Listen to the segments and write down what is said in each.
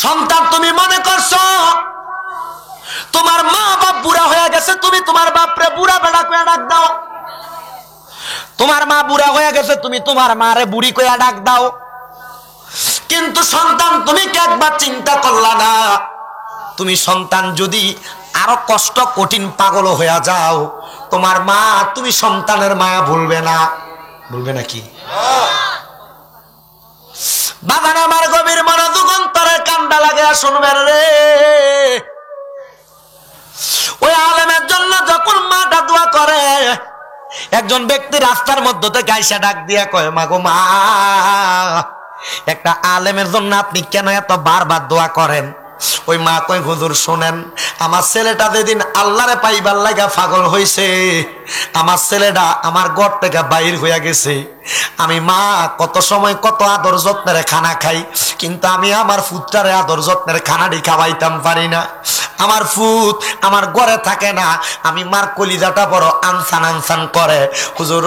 সন্তান তুমি মনে করছো তোমার মা বাপ বুড়া হয়ে গেছে, তুমি তোমার বাপরে বুড়া বেড়া কইয়া ডাক দাও। তোমার মা বুড়া হয়ে গেছে, তুমি তোমার মারে বুড়ি কইয়া ডাক দাও। কিন্তু সন্তান তুমি কি একবার চিন্তা করলা না, তুমি সন্তান যদি আরো কষ্ট কঠিন পাগল হয়ে যাও, তোমার মা তুমি সন্তানের মায়া ভুলবে না? ভুলবে নাকি? বাগান আমার গভীর মনোযোগ অন্তরে কান্দা লাগে শুনবেন রে। ওই আলেমের জন্য যখন মাটা দোয়া করে, একজন ব্যক্তি রাস্তার মধ্যে থেকে আইসা ডাক দিয়া কয়, মা গো মা, একটা আলেমের জন্য আপনি কেন এত বারবার দোয়া করেন? ওই মা কয়, হুজুর শোনেন, আমার ছেলেটা যেদিন আল্লাহরে পাইবার লাগা পাগল হইছে, আমার ছেলেটা আমার ঘর থেকে বাইর হইয়া গেছে। আমি মা কত সময় কত আদর যত্নের খানা খাই, কিন্তু আমি আমার ফুটটারে আদর যত্নের খানাটি খাওয়াইতাম পারি না। আমার ফুট আমার ঘরে থাকে না, আমি মার কলিজাটা বড় আনসান আনসান করে। হুজুর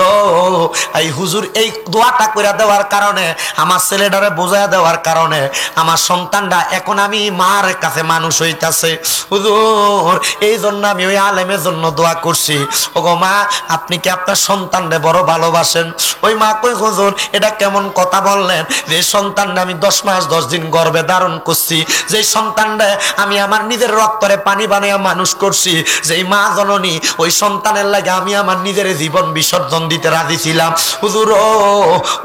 এই হুজুর এই দোয়াটা করে দেওয়ার কারণে, আমার ছেলেটারে বোঝাইয়া দেওয়ার কারণে আমার সন্তানটা এখন আমি মার কাছে মানুষ হইতাছে। হুজুর এই জন্য আমি ওই আলেমের জন্য দোয়া করছি। ওগো মা, আপনি কি আপনার সন্তানরে বড় ভালোবাসেন? ওই মা কই, হুজুর এটা কেমন কথা বললেন? যে সন্তানটা আমি 10 মাস 10 দিন গর্ভে ধারণ করছি, যে সন্তানটা আমি আমার নিজের রক্তরে পানি বানিয়ে মানুষ করছি, যেই মা জননী, ওই সন্তানের লাগে আমি আমার নিজের জীবন বিসর্জন দিতে রাজি ছিলাম। হুজুর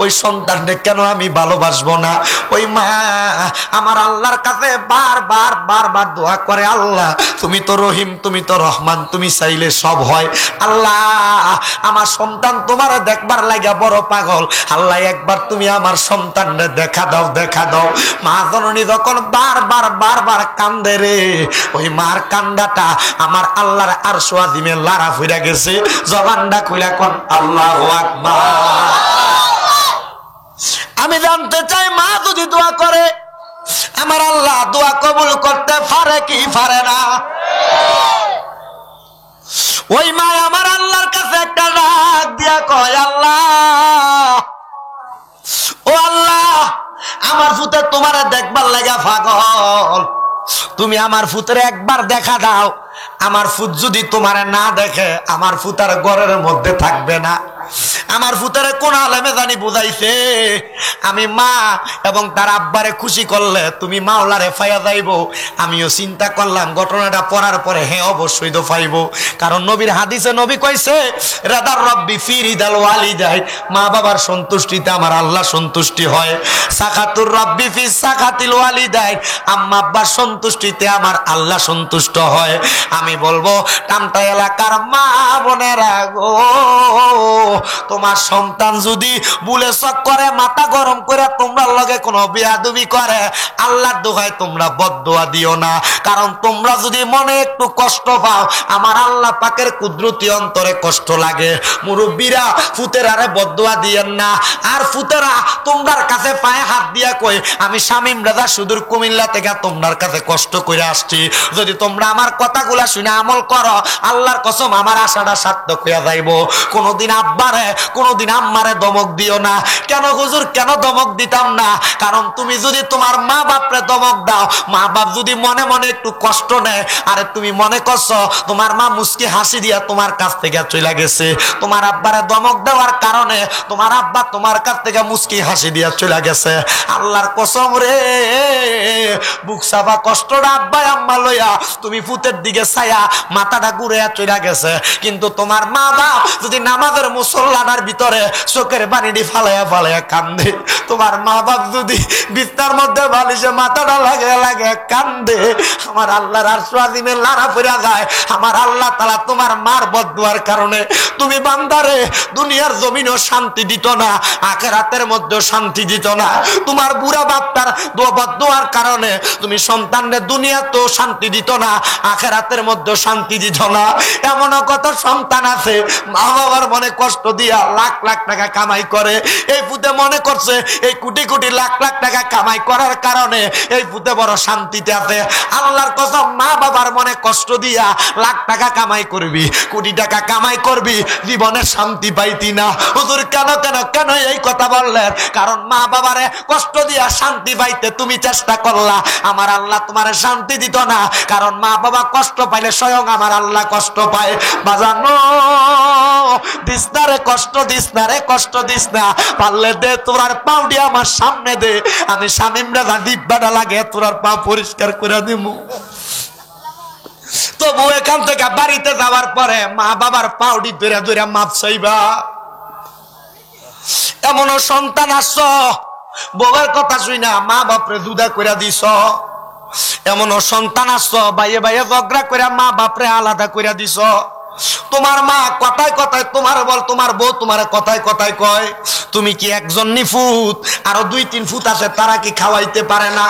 ওই সন্তানটা কেন আমি ভালোবাসবো না? ওই মা আমার আল্লাহর কাছে বারবার বারবার দোয়া করে, আল্লাহ তুমি তো রহিম, তুমি তো রহমান, তুমি চাইলে সব হয়। আল্লাহ আমার সন্তান তোমার দেখবার লাগা বড় পাগল, আল্লাহ একবার তুমি আমার সন্তানরে দেখা দাও, দেখা দাও। মা জননী যখন বারবার বারবার কান্দে রে, ওই মার কান্দাটা আমার আল্লাহর আরশ আজিমে লারা ফিরা গেছে। জবানটা খুলে কোন আল্লাহু আকবার। আমি জানতে চাই, মা যদি দোয়া করে আমার আল্লাহ দোয়া কবুল করতে পারে কি পারে না? ওই মা আমার আল্লাহর কাছে একটা ডাক দিয়া কয়, আল্লাহ ও আল্লাহ, আমার ফুতে তোমার দেখবার লাগা পাগল, তুমি আমার ফুতের একবার দেখা দাও। আমার ফুত যদি তোমার না দেখে, আমার ফুতার ঘরের মধ্যে থাকবে না। আমার ফুতারে কোন আলেমে জানি বুঝাইছে, আমি মা এবং তার আব্বারে খুশি করলে তুমি মাওলারে ফাইয়া যাইব। আমিও চিন্তা করলাম ঘটনাটা পড়ার পরে, হ্যাঁ অবশ্যই তো পাইব, কারণ নবীর হাদিসে নবী কইছে, রাদার রব্বি ফি রিদাল ওয়ালিদাই, মা বাবার সন্তুষ্টিতে আমার আল্লাহ সন্তুষ্টি হয়। সাকাতুর রব্বি ফি সাকাতিল ওয়ালিদাই, আম্মা আব্বার সন্তুষ্টিতে আমার আল্লাহ সন্তুষ্ট হয়। আমি বলবো টামটা এলাকার মা বোনেরা গো, তোমার সন্তান যদি বুলে শক করে, মাথা গরম করে তোমরা লগে কোনো বিয়াদবি করে, আল্লাহর দোহাই তোমরা বদদোয়া দিও না। কারণ তোমরা যদি মনে একটু কষ্ট পাও, আমার আল্লাহ পাকের কুদরতি অন্তরে কষ্ট লাগে। মুরব্বীরা ফুতেরারে বদদোয়া দিয়েন না। আর ফুতেরা তোমরার কাছে পায়ে হাত দিয়া কই, আমি শামীম রাজা সুদূর কুমিল্লা থেকে তোমরার কাছে কষ্ট করে আসছি, যদি তোমরা আমার কথাগুলা শুনে আমল করো, আল্লাহর কসম আমার আশাটা সার্থক হইয়া যাইব। কোনদিন আব্বারে কোনদিন আম্মারে দমক দিও না। কেন হুজুর, কেন দমক দিতাম না? কারণ তুমি যদি তোমার মা বাপরে দমক দাও, মা বাপ যদি মনে মনে একটু কষ্ট নেয়, আরে তুমি মনে করছো তোমার মা মুস্কি হাসি দিয়া তোমার কাছ থেকে চলে গেছে, তোমার আব্বারে দমক দেওয়ার কারণে তোমার আব্বা তোমার কাছ থেকে মুস্কি হাসি দিয়া চলে গেছে। আল্লাহর কসম রে, বুক সাফা কষ্টটা আব্বা আম্মা লইয়া তুমি ফুতের দিকে ছায়া মাথাটা ঘুরে চলে গেছে। কিন্তু তোমার মা বাপ যদি নামাজের মুসল্লাটার ভিতরে চোখের পানিটি ফালাইয়া ফালাইয়া কান্দে, তোমার মা বাপ যদি বিছনার মধ্যে বালিশে মাথাটা লাগে লাগে কান্দে, আমার আল্লাহর আরশ আজিমে লারা পড়া যায়। আমার আল্লাহ তাআলা তোমার মার বদদুয়ার কারণে তুমি বান্দারে দুনিয়ার জমিনও শান্তি দিত না, আখিরাতের মধ্যে শান্তি দিত না। তোমার বুড়া বাপটার বদদুয়ার কারণে তুমি সন্তানদের দুনিয়াতেও শান্তি দিত না, আখিরাতের মধ্যে শান্তি দিত না। এমন কত সন্তান আছে মা বাবার মনে কষ্ট কষ্ট দিয়া লাখ লাখ টাকা কামাই করে। এই পুতে মনে করছে এই কোটি কোটি লাখ লাখ টাকা কামাই করার কারণে এই পুতে বড় শান্তিতে আছে। আল্লাহর কসম, মা বাবার মনে কষ্ট দিয়া লাখ টাকা কামাই করবি, কোটি টাকা কামাই করবি, জীবনে শান্তি পাইতি না। হুজুর কেন কেন কেন এই কথা বললেন? কারণ মা বাবারে কষ্ট দিয়া শান্তি পাইতে তুমি চেষ্টা করলা, আমার আল্লাহ তোমারে শান্তি দিত না। কারণ মা বাবা কষ্ট পাইলে স্বয়ং আমার আল্লাহ কষ্ট পায়। বাজানো দিস না রে কষ্ট, দিস না রে কষ্ট দিস না, পারলে দে তোরার পাউডি আমার সামনে দে, আমি শামিম রাজা দিব্যাটা লাগে তোরার পা পরিষ্কার করে দিব। তবু এখান থেকে বাড়িতে যাওয়ার পরে মা বাবার পাউডি ধরে ধরে মাপ চাইবা। এমনও সন্তান আস বউয়ের কথা শুই না মা বাপরে জুদা করে দিস। এমনও সন্তান আস বাইয়ে বাইয়ে ঝগড়া করে মা বাপরে আলাদা করে দিস। তোমার মা কথায় কথায় তোমার বল, তোমার বউ তোমার কথায় কথায় কয় তুমি কি একজন নিফুত, আরো 2-3 ফুট আছে তারা কি খাওয়াইতে পারে না?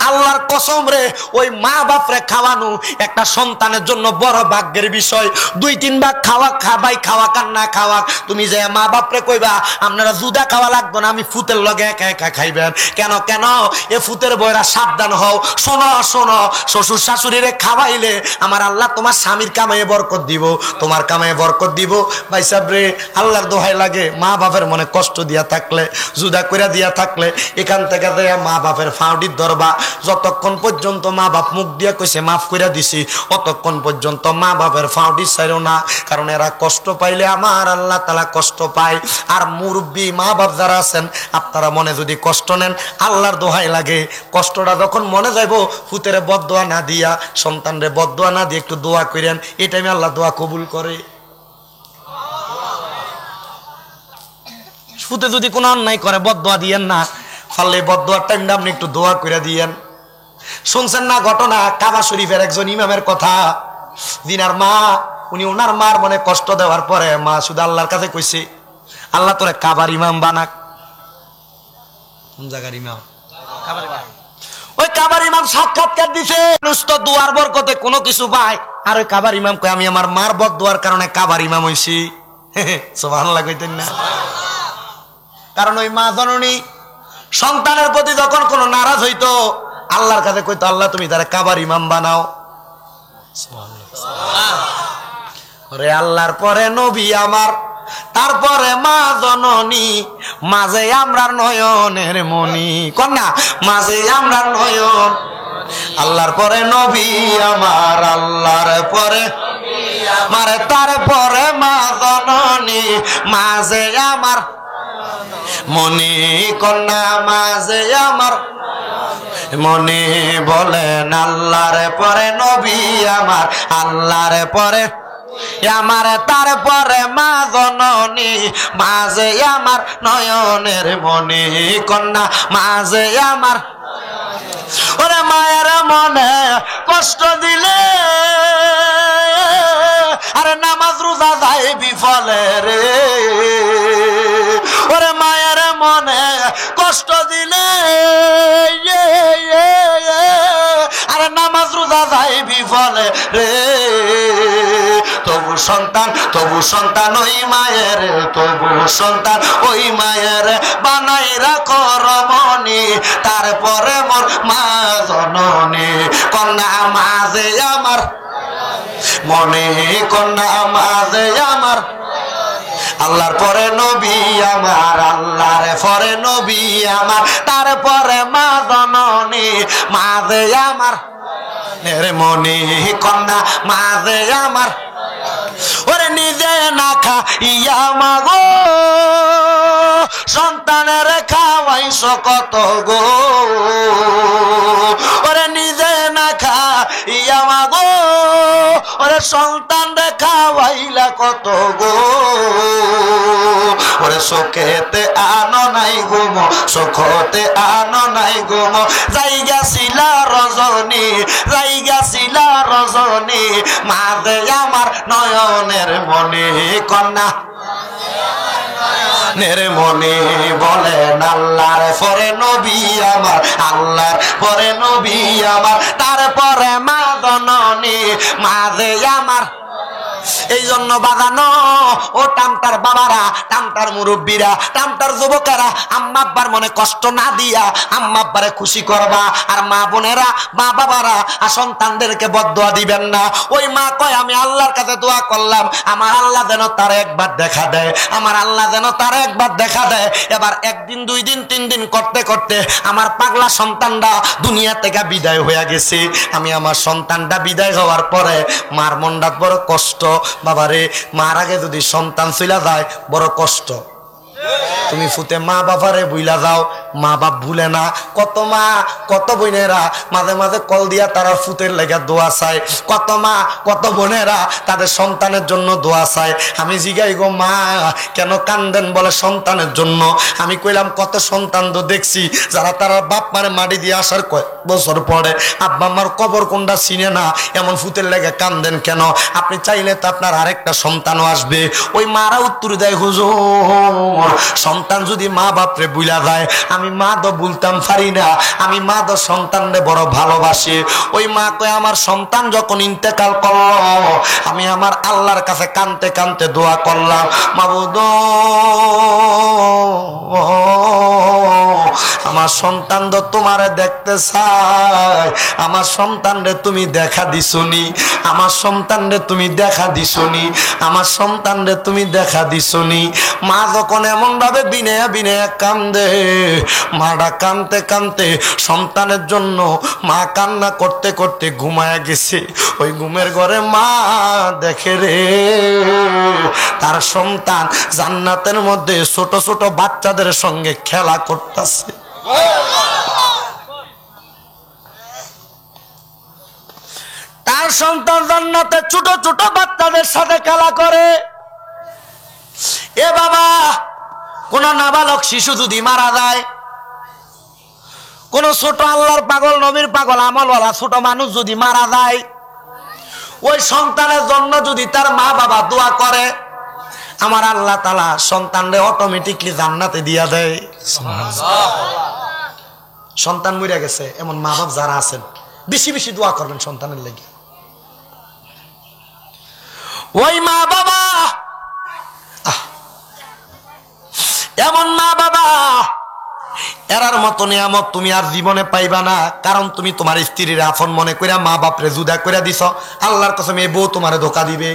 আল্লাহর কসম রে, ওই মা বাপরে খাওয়ানো একটা সন্তানের জন্য বড় ভাগ্যের বিষয়। 2-3 ভাগ খাওয়া খাবাই, খাওয়া কান না খাওয়া, তুমি যে মা বাপরে কইবা আপনারা জুদা খাওয়া লাগবে না, আমি ফুতের লগে একা একা খাইবেন। কেন কেন? এ ফুতের বয়রা সাবধান হও। শোনো শোনো, শ্বশুর শাশুড়িরে খাওয়াইলে আমার আল্লাহ তোমার স্বামীর কামাইয়ে বরকত দিব, তোমার কামাইয়ে বরকত দিব। ভাই সাহেব রে, আল্লাহর দোহাই লাগে, মা বাপের মনে কষ্ট দিয়া থাকলে, জুদা করে দিয়া থাকলে এখান থেকে মা বাপের ফাউডির ধরবা। যতক্ষণ পর্যন্ত মা বাপ মুখ দিয়া কইছে মাফ করে দিছি, অতক্ষণ পর্যন্ত মা বাপের ফাউডি ছাইরো না। কারণ এরা কষ্ট পাইলে আমার আল্লাহ তাআলা কষ্ট পায়। আর মুরব্বী মা বাপ যারা আছেন, আপনারা মনে যদি কষ্ট নেন, আল্লাহর দোহাই লাগে, কষ্টটা যখন মনে যাইব ফুতেরে বদদোয়া না দিয়া, সন্তানরে বদদোয়া না দিয়ে একটু দোয়া করেন, এই টাইমে আল্লাহ দোয়া কবুল করে। ফুতে যদি কোনো অন্যায় করে বদদোয়া দিয়েন না, ফলে বদদোয়ার টাইমটা আপনি একটু দোয়া করে দিয়েন। শুনছেন না ঘটনা কাবা শরীফের একজন ইমামের কথা? দিনার মা, উনি ওনার মার মনে কষ্ট দেওয়ার পরে মা শুধু আল্লাহর কাছে কইছে, আল্লাহ তোরে কাবার ইমাম বানাক। কোন জায়গার ইমাম? ওই কাবার ইমাম সাক্ষাৎকার দিছে, দোয়ার বরকতে কোনো কিছু পায়। আর ওই কাবার ইমাম কয় আমি আমার মার বদদোয়ার কারণে কাবার ইমাম হইছি। সুবহানাল্লাহ কইতেন না? কারণ ওই মা জননী সন্তানের প্রতি যখন কোনো নারাজ হইতো, আল্লাহর কাছে কইতো আল্লাহ তুমি তারা কাবার ইমাম বানাও। রে আল্লাহর পরে নবী আমার, তারপরে মা জননী, মাঝে আমরার নয়নের মনি। কন্যা মাঝে আমরার নয়ন। আল্লাহর পরে নবী আমার, আল্লাহর পরে মারে, তারপরে মা জননী, মাঝে আমার মনি। কন্যা মাঝে আমার মনে বলেন আল্লাহর পরে নবী আমার, আল্লাহর পরে আমার, তারপরে মা জননী, মাঝে আমার নয়নের মনি। কন্যা মাঝে আমার। ওরে মায়ের মনে কষ্ট দিলে আরে নামাজ রোজা যায় বিফলে রে। ওরে মায়ের মনে কষ্ট দিলে আরে নামাজ রোজা যায় বিফলে রে। তবু সন্তান ওই মায়ের, তবু সন্তান ওই মায়ের বানাই রাখো রমণী, তারপরে মোর মা জননী। কন্যা মাঝে আমার মনে, কন্যা মাঝে আমার, আল্লাহর পরে নবী আমার, আল্লাহর পরে নবী আমার, তারপরে মা জননী, মাঝে আমার মনে। কন্যা মাঝে আমার। ওরে নিজে না খাইয়া মাগো সন্তানের খাওয়াইছ কত গো। ওরে নিজে না খাইয়া মাগো ওরে সন্তান রে খাওয়াইলা কত গো। ওরে চোখেতে আনো নাই গুম, চোখতে আনো নাই গুম, জায়গা ছিলা রজনী, জায়গা ছিলা রজনী, মাঝে আমার নয়নের মনে। কন্যা নেরে মনে বলেন আল্লাহর পরে নবী আমার, আল্লাহর পরে নবী আমার, তারপরে মা জননী, মাঝে আমার এই জন্য বাগানো ও টামটার বাবারা, টামটার মুরব্বীরা, টামটার যুবকেরা, আম্মা আব্বার মনে কষ্ট না দিয়া আম্মা আব্বারে খুশি করবা। আর মা বোনেরা, মা বাবারা সন্তানদেরকে বদদোয়া দিবেন না। ওই মা কয় আমি আল্লাহর কাছে দোয়া করলাম আমার আল্লাহ যেন তার একবার দেখা দেয়, আমার আল্লাহ যেন তার একবার দেখা দেয়। এবার একদিন, 2 দিন, 3 দিন করতে করতে আমার পাগলা সন্তানটা দুনিয়া থেকে বিদায় হয়ে গেছে। আমি আমার সন্তানটা বিদায় হওয়ার পরে মার মনটা বড় কষ্ট। বাবারে, মার আগে যদি সন্তান চলে যায় বড় কষ্ট। তুমি ফুতে মা বাবারে বুইলা যাও, মা বাপ ভুলে না। কত মা, কত বোনেরা মাঝে মাঝে কল দিয়া তারা ফুতের লেগে দোয়া চায়। কত মা, কত বোনেরা তাদের সন্তানের জন্য দোয়া চায়। আমি জিগাই গো মা কেন কান্দেন? বলে সন্তানের জন্য। আমি কইলাম কত সন্তান তো দেখছি যারা তারা বাপ মারে মাটি দিয়ে আসার কয়েক বছর পরে আব্বা আমার কবর কোনটা চিনে না, এমন ফুতের লেগে কান্দেন কেন? আপনি চাইলে তো আপনার আরেকটা সন্তানও আসবে। ওই মারা উত্তর দেয় হুজুর সন্তান যদি মা বাপরে বুইলা যায়, আমি মা তো বলতাম পারি না, আমি মা তো সন্তানরে বড় ভালোবাসি। ওই মা কয় আমার সন্তান যখন ইন্তেকাল করলো আমি আমার আল্লাহর কাছে কানতে কানতে দোয়া করলাম, মাবুদ আমার সন্তান তো তোমারে দেখতে চায়, আমার সন্তানরে তুমি দেখা দিছনি, আমার সন্তানরে তুমি দেখা দিছনি, আমার সন্তানরে তুমি দেখা দিছনি। মা যখন এমন ভাবে বিনয়া বিনয়া কান্দে, মাটা কানতে কানতে সন্তানের জন্য মা কান্না করতে করতে ঘুমায়া গেছে। ওই ঘুমের ঘরে মা দেখে রে তার সন্তান জান্নাতের মধ্যে ছোট ছোট বাচ্চাদের সঙ্গে খেলা করতেছে। তার সন্তান জান্নাতে ছোট ছোট বাচ্চাদের সাথে খেলা করে। এ বাবা, কোন নাবালক শিশু যদি মারা যায়, কোন ছোট আল্লাহর পাগল, নবীর পাগল, আমলওয়ালা ছোট মানুষ যদি মারা যায়, ওই সন্তানের জন্য যদি তার মা বাবা দোয়া করে, আমার আল্লাহ তাআলা সন্তানরে অটোমেটিকলি জান্নাতে দিয়া দেয়। সন্তান মরে গেছে এমন মা বাপ যারা আছেন বেশি বেশি দোয়া করবেন সন্তানের লেগে। ওই মা বাবা, এমন মা বাবা এরার মতো নিয়ামত তুমি আর জীবনে পাইবা না। কারণ তুমি তোমার স্ত্রীর আপন মনে কইরা মা বাপরে জুদা কইরা দিছ। আল্লাহর কসম এই বউ তোমারে ধোকা দিবে,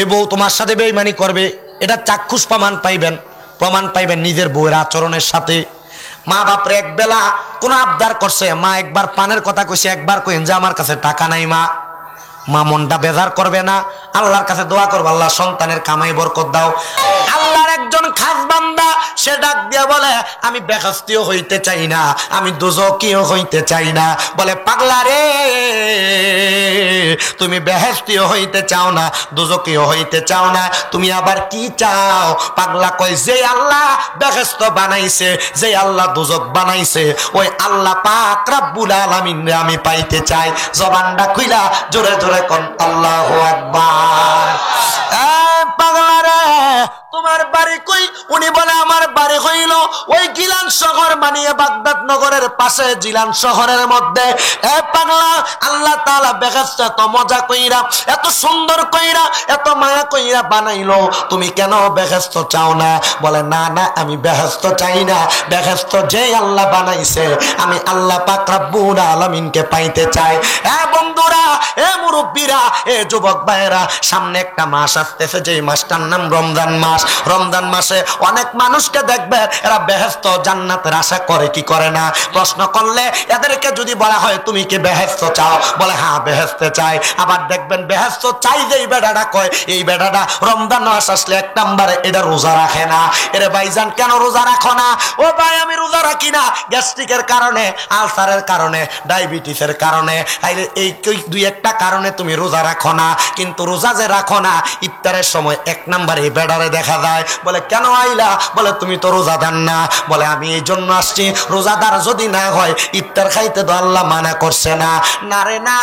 এ বউ তোমার সাথে বেঈমানি করবে। এটা চাক্ষুষ প্রমাণ পাইবেন নিজের বউয়ের আচরণের সাথে। মা বাপরে এক বেলা কোন আবদার করছে, মা একবার পানের কথা কইছে, একবার কইন যে আমার কাছে টাকা নাই মা, মা মনটা বেজার করবে না, আল্লাহর কাছে দোয়া করবে আল্লাহ সন্তানের কামাই বরকত দাও। আল্লাহর একজন খাস বান্দা সে ডাক দিয়া বলে আমি বেহেশতীও হইতে চাই না, আমি দোজখীও হইতে চাই না। বলে পাগলা রে, তুমি বেহেশতীও হইতে চাও না, দোজখীও হইতে চাও না, তুমি আবার কি চাও? পাগলা কয় যে আল্লাহ বেহেশত বানাইছে, যে আল্লাহ দোজখ বানাইছে, ওই আল্লাহ পাক রব্বুল আলামিন রে আমি পাইতে চাই। জবানটা খুইলা জোরে জোরে কোন আল্লাহু আকবার। পাগলা রে তোমার বাড়ি কই? উনি বলে আমার বাড়ি হইল ওই গিলান শহর, মানিয়ে বাগদাদ নগরের পাশে জিলান শহরের মধ্যে। এ পাগলা, আল্লাহ তাআলা বেহেশত এত মজা কইরা, এত সুন্দর কইরা, এত মায়া কইরা বানাইলো, তুমি কেন বেহেশত চাও না? বলে না না, আমি বেহেশত চাই না, বেহেশত যে আল্লাহ বানাইছে আমি আল্লাহ পাক রব্বুল আলামিনকে পাইতে চাই। এ বন্ধুরা, এ মুরব্বীরা, এ যুবক ভাইয়েরা, সামনে একটা মাস আসতেছে, যে মাসটার নাম রমজান মাস। রমজান মাসে অনেক মানুষকে দেখবে এরা বেহেশত জান্নাতের আশা করে কি করে না। প্রশ্ন করলে এদেরকে যদি বলা হয় তুমি কি বেহেশত চাও, বলে হ্যাঁ বেহেশতে চাই। আবার দেখবেন বেহেশত চাই যেই বেড়াটা কয়, এই বেড়াটা রমজান মাস আসলে 1 নম্বরে এটা রোজা রাখে না। এরে ভাইজান কেন রোজা রাখো না? ও ভাই আমি রোজা রাখি না গ্যাস্ট্রিকের কারণে, আলসারের কারণে, ডায়াবেটিসের কারণে, এই 2-1টা কারণে তুমি রোজা রাখো না। কিন্তু রোজা যে রাখো না, ইফতারের সময় 1 নম্বরে এই বেড়ারে দেখা যায়। বলে কেন আইলা? বলে তুমি তো রোজাদার না। বলে আমি এই জন্য আসছি, রোজাদার যদি না হয় ইফতার খাইতে তো আল্লাহ মানা করছে না। না রে না,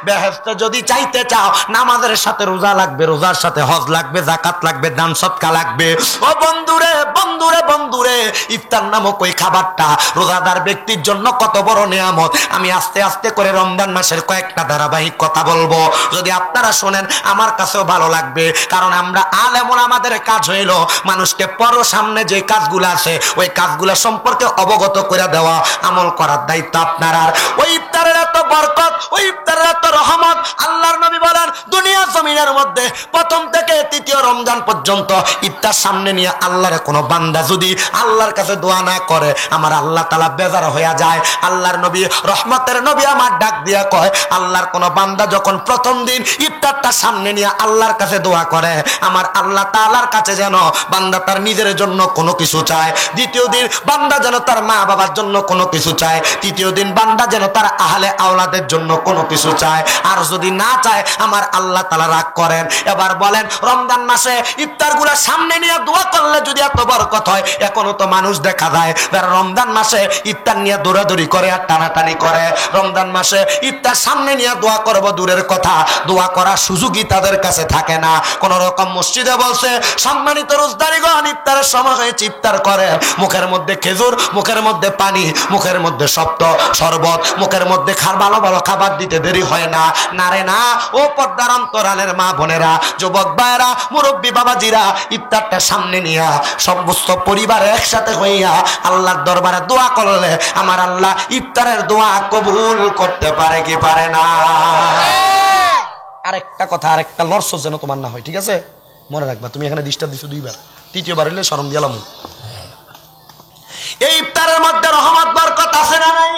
বেহেশত যদি চাইতে চাও নামাজের সাথে রোজা লাগবে, রোজার সাথে হজ লাগবে, যাকাত লাগবে, দান সদকা লাগবে। ও বন্ধুরে বন্ধুরে বন্ধুরে, ইফতার নামক ওই খাবারটা রোজাদার ব্যক্তির জন্য কত বড় নিয়ামত। আমি আস্তে আস্তে করে রমজান মাসের কয়েকটা ধারাবাহিক কথা বলবো, যদি আপনারা শোনেন আমার কাছেও ভালো লাগবে। কারণ আমরা আলেম ওলামাদের কাজ হইল মানুষকে পরো সামনে যে কাজগুলো আছে ওই কাজগুলো সম্পর্কে অবগত করে দেওয়া, আমল করার দায়িত্ব আপনার। আর ওই ইফতারের এত বরকত, ওই ইফতারের এত রহমত, আল্লাহর নবী বলেন দুনিয়া জমিনের মধ্যে প্রথম থেকে তৃতীয় রমজান পর্যন্ত ইফতার সামনে নিয়ে আল্লাহর কোনো বান্দা যদি আল্লাহর কাছে দোয়া না করে আমার আল্লাহ তাআলা বেজার হয়ে যায়। আল্লাহর নবী রহমতের নবী আমার ডাক দিয়া কয়, আল্লাহর কোনো বান্দা যখন প্রথম দিন ইফতারটা সামনে নিয়ে আল্লাহর কাছে দোয়া করে আমার আল্লাহ তাআলার কাছে যেন বান্দা তার নিজের জন্য কোনো কিছু চায়, দ্বিতীয় দিন বান্দা যেন তার মা বাবার জন্য কোনো কিছু চায়, তৃতীয় দিন বান্দা যেন তার আহলে আওলাদের জন্য কোনো কিছু চায়। আর যদি না চায় আমার আল্লাহ তাআলা রাগ করেন। এবার বলেন রমজান মাসে ইফতারগুলো সামনে নিয়ে দোয়া করলে যদি এত বরকত হয়, এখনো তো মানুষ দেখা যায় যারা রমজান মাসে ইফতার নিয়ে দৌড়াদৌড়ি করে আর টানাটানি করে। রমজান মাসে ইফতার সামনে নিয়ে দোয়া করব দূরের কথা, দোয়া করার সুযোগই তাদের কাছে থাকে না। কোন রকম মসজিদে বলছে সম্মানিত রোজদারিগণ ইফতারের সময় হয়েছে ইফতার করে, মুখের মধ্যে খেজুর, মুখের মধ্যে পানি, মুখের মধ্যে শক্ত শরবত, মুখের মধ্যে ভালো ভালো খাবার দিতে দেরি হয় না। না রে না, ও পর্দার অন্তরালের মা বোনেরা, যুবক ভাইরা, মুরব্বী বাবাজিরা, ইফতারটা সামনে নিয়া সমস্ত পরিবার একসাথে হইয়া আল্লাহর দরবারে দোয়া করলে আমার আল্লাহ ইফতারের দোয়া কবুল করতে পারে কি পারে না? আরেকটা কথা, আরেকটা লর্স যেন তোমার না হয়, ঠিক আছে? মনে রাখবা, তুমি এখানে ডিস্টার্ব দিছো দুইবার, তৃতীয়বার হইলে শরম দিলাম। এই ইফতারের মধ্যে রহমত বরকত আছে না নাই?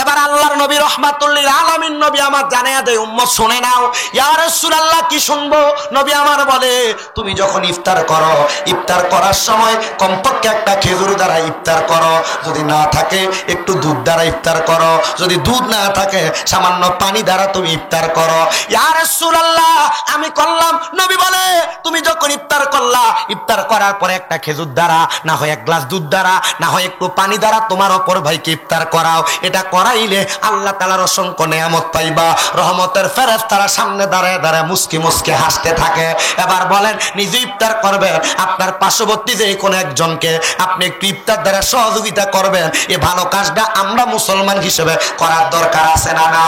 এবার আল্লাহর নবী রাহমাতুল লিল আলামিন নবী আমার জানায়া দেয়, উম্মত শুনে নাও। ইয়া রাসূলুল্লাহ কি শুনবো? নবী আমার বলে তুমি যখন ইফতার করো, ইফতার করার সময় কমপক্ষে একটা খেজুর দ্বারা ইফতার করো, যদি না থাকে একটু দুধ দ্বারা ইফতার করো, যদি দুধ না থাকে সামান্য পানি দ্বারা তুমি ইফতার করো। ইয়া রাসূলুল্লাহ আমি করলাম। নবী বলে তুমি যখন ইফতার করলা, ইফতার করার পরে একটা খেজুর দ্বারা, না হয় এক গ্লাস দুধ দ্বারা, না হয় একটু পানি দ্বারা তোমার অপর ভাইকে ইফতার করাও। এটা করাইলে আল্লাহ তাআলার অসংখ্য নিয়ামত পাইবা। রহমতের ফেরেশতারা সামনে দাঁড়ায় দাঁড়ায় মুস্কি মুস্কি হাসতে থাকে। এবার বলেন নিজে ইফতার করবেন, আপনার পার্শ্ববর্তী যে কোন একজনকে আপনি একটু ইফতার দ্বারা সহযোগিতা করবেন, এই ভালো কাজটা আমরা মুসলমান হিসেবে করার দরকার আছে না না?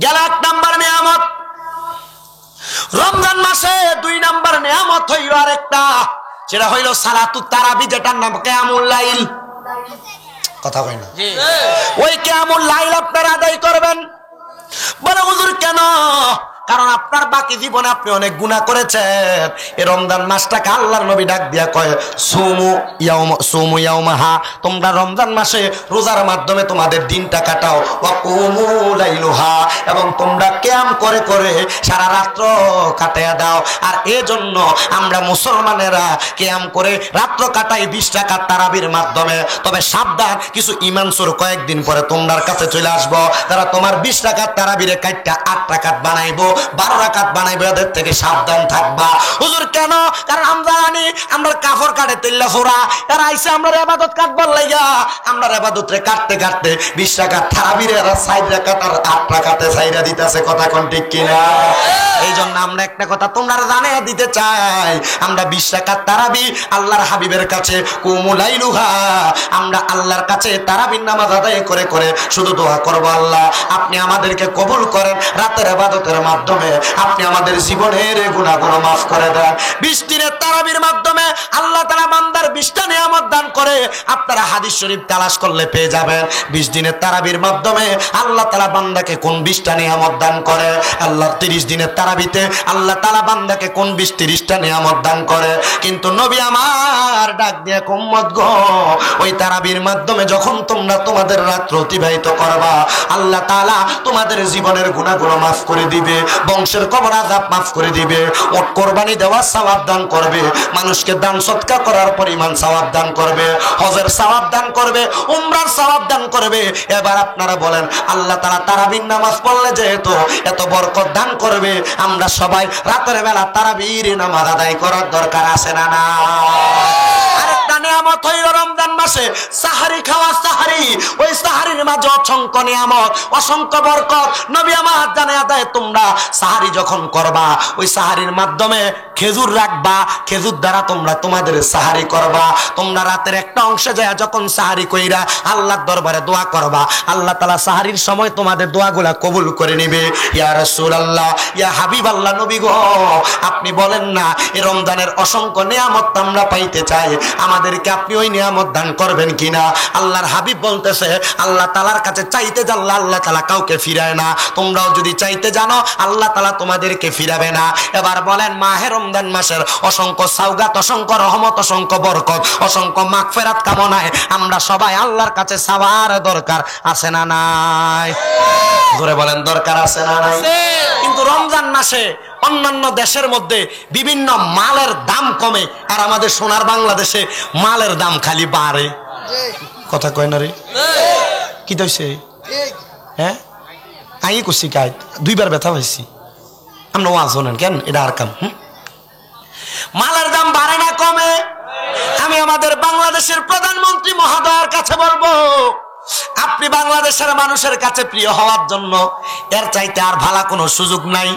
গেল ১ নাম্বার নিয়ামত। রমজান মাসে ২ নাম্বার নিয়ামত হইল আরেকটা, সেটা হইল সালাতুত তারাবি, যেটার নাম কিয়ামুল লাইল। কথা কই না? ওই কিয়ামুল লাইল আপনারা আদায় করবেন। বলে হুজুর কেন? কারণ আপনার বাকি জীবনে আপনি অনেক গুনাহ করেছেন। এই রমজান মাসটাকে আল্লাহর নবী ডাক দিয়া কয় সুমু ইয়াউমাহা, তোমরা রমজান মাসে রোজার মাধ্যমে তোমাদের দিনটা কাটাও, ওয়া কুমু লাইলুহা, এবং তোমরা কিয়াম করে করে সারা রাত্র কাটায়া দাও। আর এজন্য আমরা মুসলমানেরা কিয়াম করে রাত্র কাটাই ২০ রাকাত তারাবির মাধ্যমে। তবে সাবধান, কিছু ইমানসুর কয়েকদিন পরে তোমার কাছে চলে আসবো, তারা তোমার ২০ রাকাত তারাবিরে কাটটা ৮ রাকাত বানাইবো, 12 রাকাত বানাইবো, এদের থেকে সাবধান থাকবা। হুজুর কেন? কারণ আমরা জানি আমরা কাফর কাটে তেল্লা ফোরা, এরা আইসে আমরা ইবাদত কাটবার লাইগা, আমরা ইবাদত রে কাটতে কাটতে ২০ রাকাত তারাবিরে এরা ৪ রাকাত আর ৮ রাকাতে ছাইরা দিতেছে। কথা কোন ঠিক কিনা? এই জন্য আমরা একটা কথা তোমরা জানিয়ে দিতে চাই, আমরা ২০ রাকাত তারাবি আল্লাহর হাবিবের কাছে কুমুলাইলুহা, আমরা আল্লাহর কাছে তারাবির নামাজ আদায় করে করে শুধু দোয়া করব, আল্লাহ আপনি আমাদেরকে কবুল করেন, রাতের ইবাদতের মাধ্যমে আপনি আমাদের জীবনের গুনাহগুলো মাফ করে দেন। ২০ দিনের তারাবির মাধ্যমে আল্লাহ তাআলা বান্দার ২০টা নিয়ামত দান করে। আপনারা হাদিস শরীফ তালাশ করলে পেয়ে যাবেন ২০ দিনের তারাবির মাধ্যমে আল্লাহ তাআলা বান্দাকে কোন ২০টা নিয়ামত দান করে। আল্লাহ ৩০ দিনের তারাবিতে আল্লাহ তাআলা বান্দাকে কোন ২০-৩০টা নিয়ামত দান করে। কিন্তু নবী আমার ডাক দিয়ে উম্মত গো, ওই তারাবির মাধ্যমে যখন তোমরা তোমাদের রাত্র অতিবাহিত করবা, আল্লাহ তাআলা তোমাদের জীবনের গুনাহগুলো মাফ করে দিবে, বংশের কবর আযাব মাফ করে দিবে, ওট কোরবানি দেওয়ার সওয়াব দান করবে, মানুষকে দান সদকা করার পরিমাণ সওয়াব দান করবে, হজের সওয়াব দান করবে, উমরার সওয়াব দান করবে। এবার আপনারা বলেন আল্লাহ তাআলা তারাবির নামাজ পড়লে যেহেতু এত বরকত দান করবে, আমরা সবাই রাতের বেলা তারাবির নামাজ আদায় করার দরকার আছে না না? আরেকটা নিয়ামত হইল রমজান মাস মাসে সাহারি খাওয়া, সাহারি, ওই সাহারির মাঝে অসংখ্য নিয়ামত, অসংখ্য বরকত। নবী আমার জানায়া দেয় তোমরা সাহারি যখন করবা ওই সাহারির মাধ্যমে খেজুর রাখবা, খেজুর দ্বারা তোমরা তোমাদের সাহারি করবা। তোমরা রাতের একটা অংশে যায় যখন সাহারি কইরা আল্লাহর দরবারে দোয়া করবা, আল্লাহ তাআলা সাহারির সময় তোমাদের দোয়াগুলা কবুল করে নেবে। ইয়া রাসূলুল্লাহ, ইয়া হাবিবাল্লাহ, নবী গো আপনি বলেন না এই রমজানের অসংখ্য নিয়ামত আমরা পাইতে চাই, আমাদেরকে আপনি ওই নিয়ামত দান করবেন কিনা? আল্লাহর হাবিব বলতেছে আল্লাহ তাআলার কাছে চাইতে জানলে আল্লাহ তাআলা কাউকে ফিরায় না, তোমরাও যদি চাইতে জানো আল্লাহ তাআলা তোমাদেরকে ফিরাবে না। এবার বলেন মাহে রমজান মাসের অসংখ্য সাওগাত, অসংখ্য রহমত, অসংখ্য বরকত, অসংখ্য মাগফিরাত কামনায় আমরা সবাই আল্লাহর কাছে চাওয়ার দরকার আছে না নাই? জোরে বলেন দরকার আছে না নাই? কিন্তু রমজান মাসে অন্যান্য দেশের মধ্যে বিভিন্ন মালের দাম কমে, আর আমাদের সোনার বাংলাদেশে মালের দাম খালি বাড়ে। কথা কয় না রে? কি হইছে? হ্যাঁ আই করছি কাজ দুইবার ব্যথা হয়েছি, আমরা ওয়াজ শোনেন কেন, এটা আর কাম। মালের দাম বাড়ে না কমে? আমি আমাদের বাংলাদেশের প্রধানমন্ত্রী মহোদয়ের কাছে বলবো আপনি বাংলাদেশের মানুষের কাছে প্রিয় হওয়ার জন্য এর চাইতে আর ভালো কোনো সুযোগ নাই।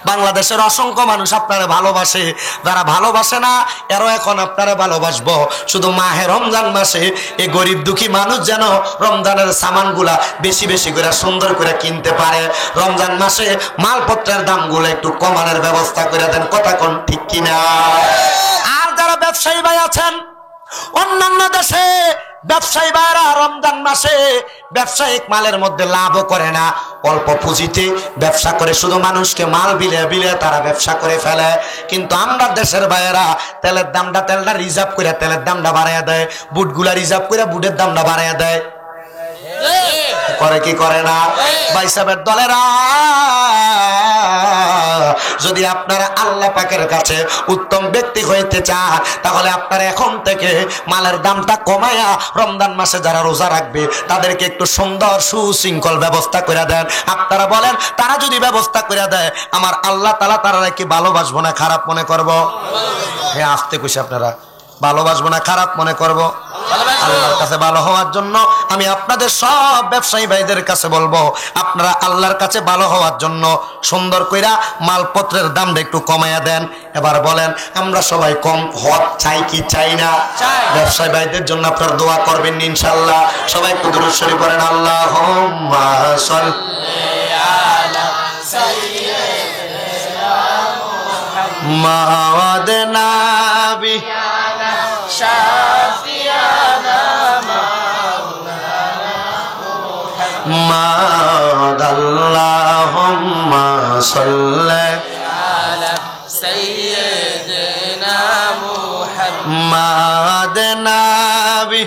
বাংলাদেশের অসংখ্য মানুষ আপনারা ভালোবাসে, যারা ভালোবাসে না এরও এখন আপনারা ভালোবাসবো। শুধু মাহে রমজান মাসে এই গরিব দুঃখী মানুষ যেন রমজানের সামানগুলা বেশি বেশি করে সুন্দর করে কিনতে পারে। রমজান মাসে মালপত্রের দামগুলো একটু কমানোর ব্যবস্থা করে দেন, কথা কোন ঠিক কিনা? আর যারা ব্যবসায়ী ভাই আছেন অন্যান্য দেশে, ব্যবসায়ী ভাইরা রমজান মাসে ব্যবসায়িক মালের মধ্যে লাভও করে না, অল্প পুঁজিতে ব্যবসা করে শুধু মানুষকে মাল বিলে বিলে তারা ব্যবসা করে ফেলে। কিন্তু আমরা দেশের ভাইয়েরা তেলের তেলটা রিজার্ভ করে তেলের দামটা বাড়াইয়া দেয়, বুটগুলা রিজার্ভ করে বুটের দামটা বাড়াইয়া দেয়, করে কি করে না? ভাই সাহেবের দলেরা যদি আপনারা আল্লাহ পাকের কাছে উত্তম ব্যক্তি হইতে চান তাহলে আপনারা এখন থেকে মালের দামটা কমায়া রমজান মাসে যারা রোজা রাখবে তাদেরকে একটু সুন্দর সুশৃঙ্খল ব্যবস্থা করে দেন। আপনারা বলেন তারা যদি ব্যবস্থা করে দেয় আমার আল্লাহ তাআলা তারা কি ভালোবাসবো না খারাপ মনে করব? হ্যাঁ আসতে খুশি আপনারা ভালোবাসবো না খারাপ মনে করব? আল্লাহর কাছে ভালো হওয়ার জন্য আমি আপনাদের সব ব্যবসায়ী ভাইদের কাছে বলবো আপনারা আল্লাহর কাছে ভালো হওয়ার জন্য সুন্দর কইরা মালপত্রের দামটা একটু কমাইয়া দেন। এবার বলেন আমরা সবাই কম হওয়া চাই কি চাই না? ব্যবসায়ী ভাইদের জন্য আপনারা দোয়া করবেন ইনশাআল্লাহ। সবাই একটু দুরূদ শরীফ পড়েন, আল্লাহুম্মা সাল্লি আলা সাইয়্যিদিনা মুহাম্মাদ নাবি শাফিয়ানা মাওলানা মুহাম্মদ আল্লাহুম্মা সাল্লি আলা সাইয়্যিদিনা মুহাম্মদ নাবি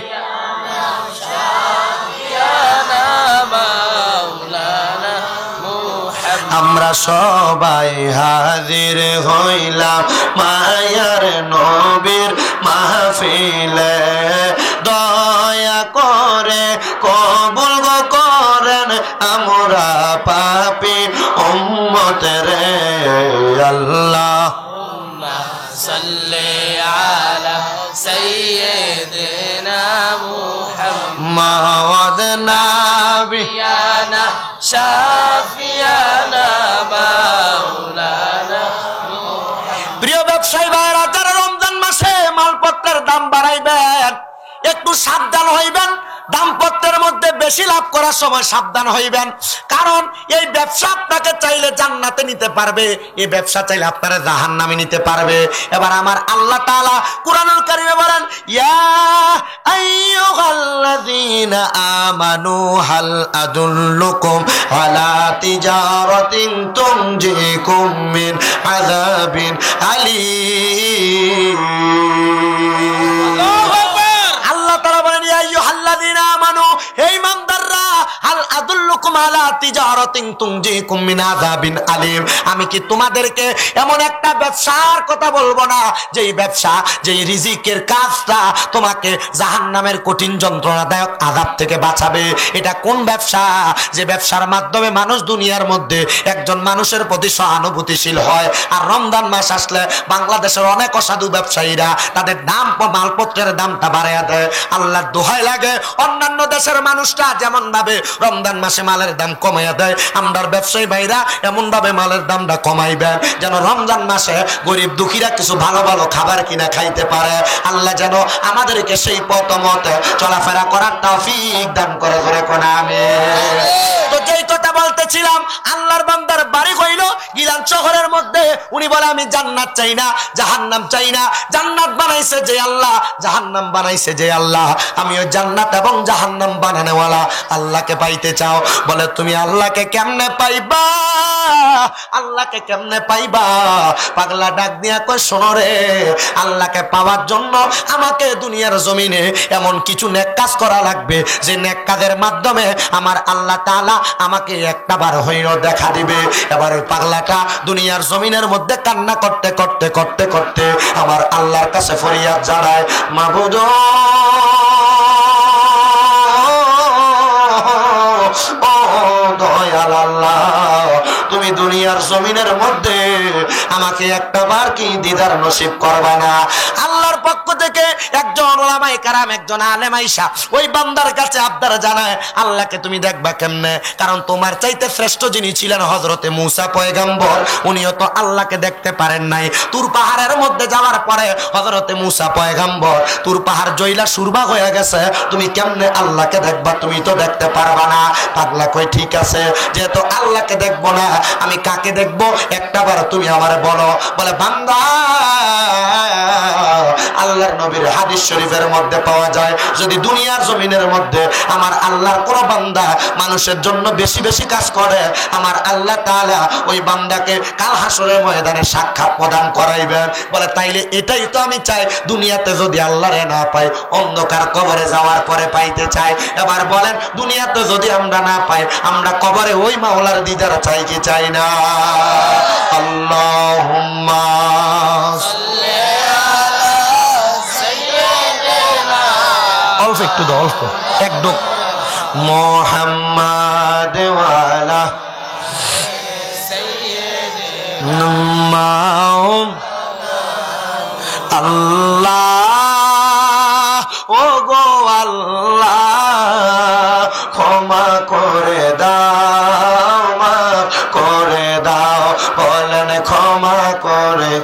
শাফিয়ানা মাওলানা মুহাম্মদ। আমরা সবাই হাজির হইলাম মায়ার নবীর মাহফিলে, দয়া করে কবুল করেন আমরা পাপী উম্মত রে আল্লাহুম্মা সাল্লি আলা সাইয়্যিদিনা মুহাম্মদ নাবিয়ানা শাফিয়ানা মাওলানা। প্রিয় ব্যবসায়ী ভাইরা যারা রমজান মাসে মালপত্রের দাম বাড়াইবেন একটু সাবধান হইবেন, দাম্পত্যের মধ্যে বেশি লাভ করার সময় সাবধান হইবেন, কারণ এই ব্যবসা আপনাকে চাইলে জান্নাতে নিতে পারবে, এই ব্যবসা চাইলে আপনারা জাহান্নামে নিতে পারবে। এবার আমার আল্লাহ তাআলা কুরআনুল কারীমে বলেন ইয়া আইয়ুহাল্লাযীনা আমানু হাল আদুল্লুকুম আলা তিজারাতিন তুনজিকুম মিন আযাবিন আলীম। আদুল্লুকুম আলা তিজারাতিন তুনজিকুম মিন আযাবিন আলিম, আমি কি তোমাদেরকে এমন একটা ব্যবসার কথা বলবো না, যেই ব্যবসা, যেই রিজিকের কাজটা তোমাকে জাহান্নামের কঠিন যন্ত্রণাদায়ক আযাব থেকে বাঁচাবে? এটা কোন ব্যবসা? যে ব্যবসার মাধ্যমে মানুষ দুনিয়ার মধ্যে একজন মানুষের প্রতি সহানুভূতিশীল হয়। আর রমজান মাস আসলে বাংলাদেশের অনেক অসাধু ব্যবসায়ীরা তাদের দাম, মালপত্রের দামটা বাড়াইয়া দেয়। আল্লাহর দোহাই লাগে, অন্যান্য দেশের মানুষরা যেমন ভাবে রমজান মাসে মালের দাম কমাইয়া দেয়, আমরার ব্যবসায়ী ভাইরা এমন ভাবে মালের দামটা কমাইবেন যেন রমজান মাসে গরিব দুঃখীরা কিছু ভালো ভালো খাবার কিনা খাইতে পারে। আল্লাহ যেন আমাদেরকে সেই পথ মতে চলাফেরা করার তৌফিক দান করে ধরে কোন আমিন। তো যেই কথা বলতেছিলাম, আল্লাহর বান্দার বাড়ি হইল গিলান শহরের মধ্যে। উনি বলে আমি জান্নাত চাই না, জাহান্নাম চাই না। জান্নাত বানাইছে যে আল্লাহ, জাহান্নাম বানাইছে যে আল্লাহ। আমি ওই জান্নাত এবং জাহান্নাম বানানোওয়ালা আল্লাহকে পাইতে চাও। বলে তুমি আল্লাহকে কেমনে পাইবা? আল্লাহকে কেমনে পাইবা? পাগলা ডাক দিয়া কয় শোনো রে, আল্লাহকে পাওয়ার জন্য আমাকে দুনিয়ার জমিনে এমন কিছু নেক কাজ করা লাগবে, যে নেক কাজের মাধ্যমে আমার আল্লাহ তাআলা আমাকে একটা বার হইলো দেখা দিবে। এবার ওই পাগলাটা দুনিয়ার জমিনের মধ্যে কান্না করতে করতে করতে করতে আমার আল্লাহর কাছে ফরিয়াদ জানায়, মাবুদ ও দয়াল আল্লাহ, তুমি দুনিয়ার জমিনের মধ্যে আমাকে একটা বার কি দিদার নসিব করবা না? আল্লাহর পক্ষ থেকে একজন ওলামায়ে কেরাম, একজন আলেম আইসা ওই বান্দার কাছে আবদার জানায়, আল্লাহকে তুমি দেখবা কেমনে? কারণ তোমার চাইতে শ্রেষ্ঠ যিনি ছিলেন হযরতে মূসা পয়গম্বর, উনিও তো আল্লাহকে দেখতে পারেন নাই। তুর পাহাড়ের মধ্যে যাওয়ার পরে হযরতে মূসা পয়গম্বর, তুর পাহাড় জইলা সুরবা হয়ে গেছে, তুমি কেমনে আল্লাহকে দেখবা? তুমি তো দেখতে পারবা না। পাগলা কই ঠিক আছে, যেহেতু আল্লাহকে দেখবো না, আমি কাকে দেখবো একটা বার তুমি আমারে বলো। বলে বান্দা, আল্লাহর নবীর হাদিস শরীফের মধ্যে পাওয়া যায়, যদি দুনিয়ার জমিনের মধ্যে আমার আল্লাহর কোন বান্দা মানুষের জন্য বেশি বেশি কাজ করে, আমার আল্লাহ তাআলা ওই বান্দাকে কাল হাসরের ময়দানে সাক্ষাৎ প্রদান করাইবেন। বলে তাইলে এটাই তো আমি চাই, দুনিয়াতে যদি আল্লাহরে না পাই, অন্ধকার কবরে যাওয়ার পরে পাইতে চাই। এবার বলেন, দুনিয়াতে যদি আমরা না পাই, আমরা কবরে ওই মাওলার দিদার চাই কি চাই না? আল্লাহুম্মা সাল্লি আলা সাইয়্যিদিনা, অল্প একটু দাও, অল্প একদম, মুহাম্মাদ ওয়া আলা সাইয়্যিদিনা আল্লাহ। ও গো আল্লাহ, ক্ষমা করে দাও, মাফ করে দাও। বলেন ক্ষমা করে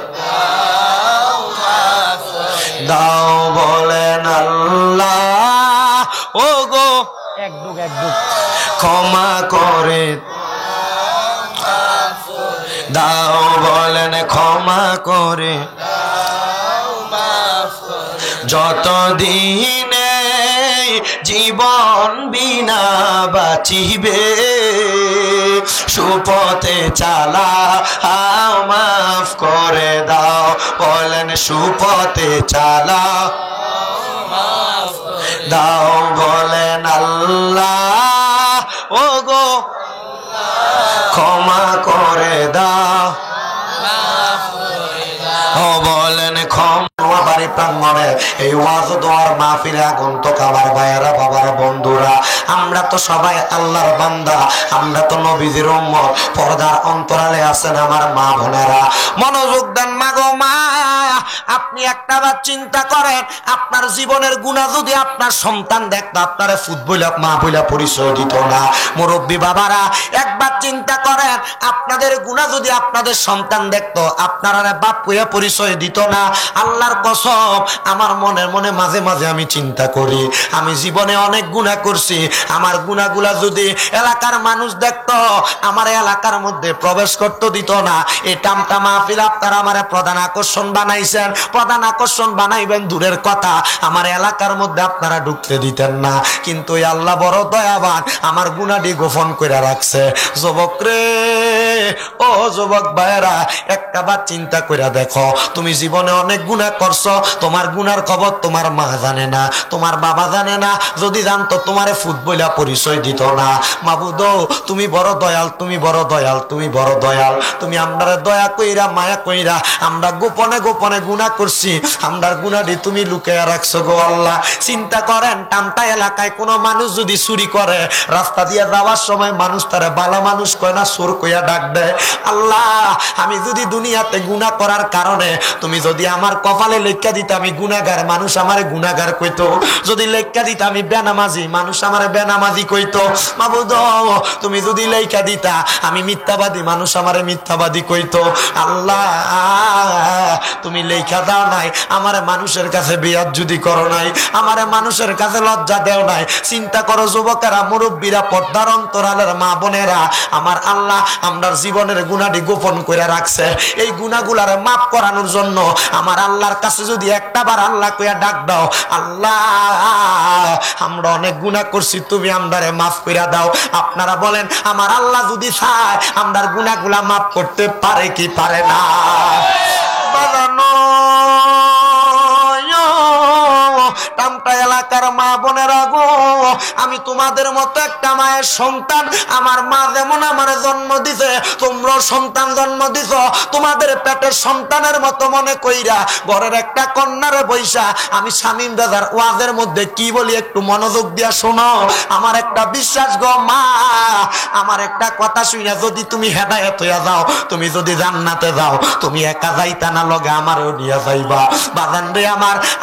দাও, বলেন আল্লাহ। ও গো একদুক ক্ষমা করে দাও, বলেন ক্ষমা করে যতদিনে জীবন বিনা বাঁচিবে, সুপথে চালা মাফ করে দাও, বলেন সুপথে চালা দাও, বলেন আল্লাহ। ও গো ক্ষমা করে দাও, ও বলেন ক্ষমা। বাড়ি প্রাঙ্গণে এই ওয়াজ দোয়ার মাহফিলে আগন্তুক আমার ভাইয়েরা, বাবারা, বন্ধুরা, আমরা তো সবাই আল্লাহর বান্দা, আমরা তো নবীজির উম্মত। পর্দার অন্তরালে আছেন আমার মা বোনেরা, মনোযোগ দেন। মা গো মা, আপনি একটা বার চিন্তা করেন, আপনার জীবনের গুনাহ যদি আপনার সন্তান দেখতো, আপনারা ফুটবল মা বইলা পরিচয় দিত না। মুরব্বী বাবারা, একবার চিন্তা করেন, আপনাদের গুনাহ যদি আপনাদের সন্তান দেখতো, আপনারা বাপ কইয়া পরিচয় দিত না। আল্লাহর কসম, আমার মনের মনে মাঝে মাঝে আমি চিন্তা করি, আমি জীবনে অনেক গুনাহ করছি, আমার গুনাহগুলা যদি এলাকার মানুষ দেখতো, আমার এলাকার মধ্যে প্রবেশ করতে দিত না। এই টামটা মাহফিল আপনারা আমার প্রধান আকর্ষণ বানাইছেন, প্রধান আকর্ষণ বানাইবেন দূরের কথা, আমার এলাকার মধ্যে আপনারা ঢুকতে দিতেন না। কিন্তু আল্লাহ বড় দয়াবান, আমার গুনাহটি গোপন করে রাখছে। যুবক রে, ও যুবক ভাইরা একটাবার চিন্তা করে দেখো, তুমি জীবনে অনেক গুনাহ করছো, তোমার গুনার খবর তোমার মা জানে না, তোমার বাবা জানে না, যদি জানতো তোমারে ফুটবলা পরিচয় দিত না। মাবুদ তুমি বড় দয়াল, তুমি বড় দয়াল, তুমি বড় দয়াল, তুমি আমরা দয়া কইরা মায়া কইরা আমরা গোপনে গোপনে গুনাহ করছি, আমরার গুনাহটি তুমি লুকায়া রাখছো গো আল্লাহ। চিন্তা করেন টামটা এলাকায় কোনো মানুষ যদি চুরি করে, রাস্তা দিয়ে যাওয়ার সময় মানুষ তারে বালা মানুষ কয় না, চোর কইয়া ডাক দেয়। আল্লাহ আমি যদি দুনিয়াতে গুনাহ করার কারণে তুমি যদি আমার কপালে লেখা দিতে আমি গুনাহগার, মানুষ আমারে গুনাহগার কইতো, যদি লেখা দিতে আমি বেনামাজি, মানুষ আমারে বেনামাজি কইতো। মাবুদ তুমি যদি লেখা দিতা আমি মিথ্যাবাদী, মানুষ আমারে মিথ্যাবাদী কইতো। আল্লাহ তুমি লেখা দাও নাই, আমারে মানুষের কাছে বেয়াজ্জুদি করো নাই, আমারে মানুষের কাছে লজ্জা দেও নাই। চিন্তা করো যুবকেরা, মুরব্বীরা, পর্দার অন্তরালের মা বোনেরা, আমার আল্লাহ আমরার জীবনের গুনাহটি গোপন করে রাখছে। এই গুনাহগুলারে মাফ করানোর জন্য আমার আল্লাহর কাছে যদি একটাবার আল্লাহ কইয়া ডাক দাও, আল্লাহ আমরা অনেক গুনাহ করছি, তুমি আমরারে মাফ কইরা দাও। আপনারা বলেন আমার আল্লাহ যদি চায় আমরার গুনাহগুলা মাফ করতে পারে কি পারে না? বাজানো টামটা এলাকার মা বোনেরা গো, আমি তোমাদের মতো একটা মায়ের সন্তান। আমার মা যেমন আমার জন্ম দিছে, তোমরাও সন্তান জন্ম দিছ, তোমাদের পেটের সন্তানের মতো মনে কইরা ঘরের একটা কন্যারে বইসা আমি শামীম দাদার ওয়াজের মধ্যে কি বলি একটু মনোযোগ দিয়া শোনো। আমার একটা বিশ্বাস গো মা, আমার একটা কথা শুনে যদি তুমি হেদায়েত হইয়া যাও, তুমি যদি জান্নাতে যাও, তুমি একা যাইতা না, লগে আমারও নিয়ে যাইবা। বাজান রে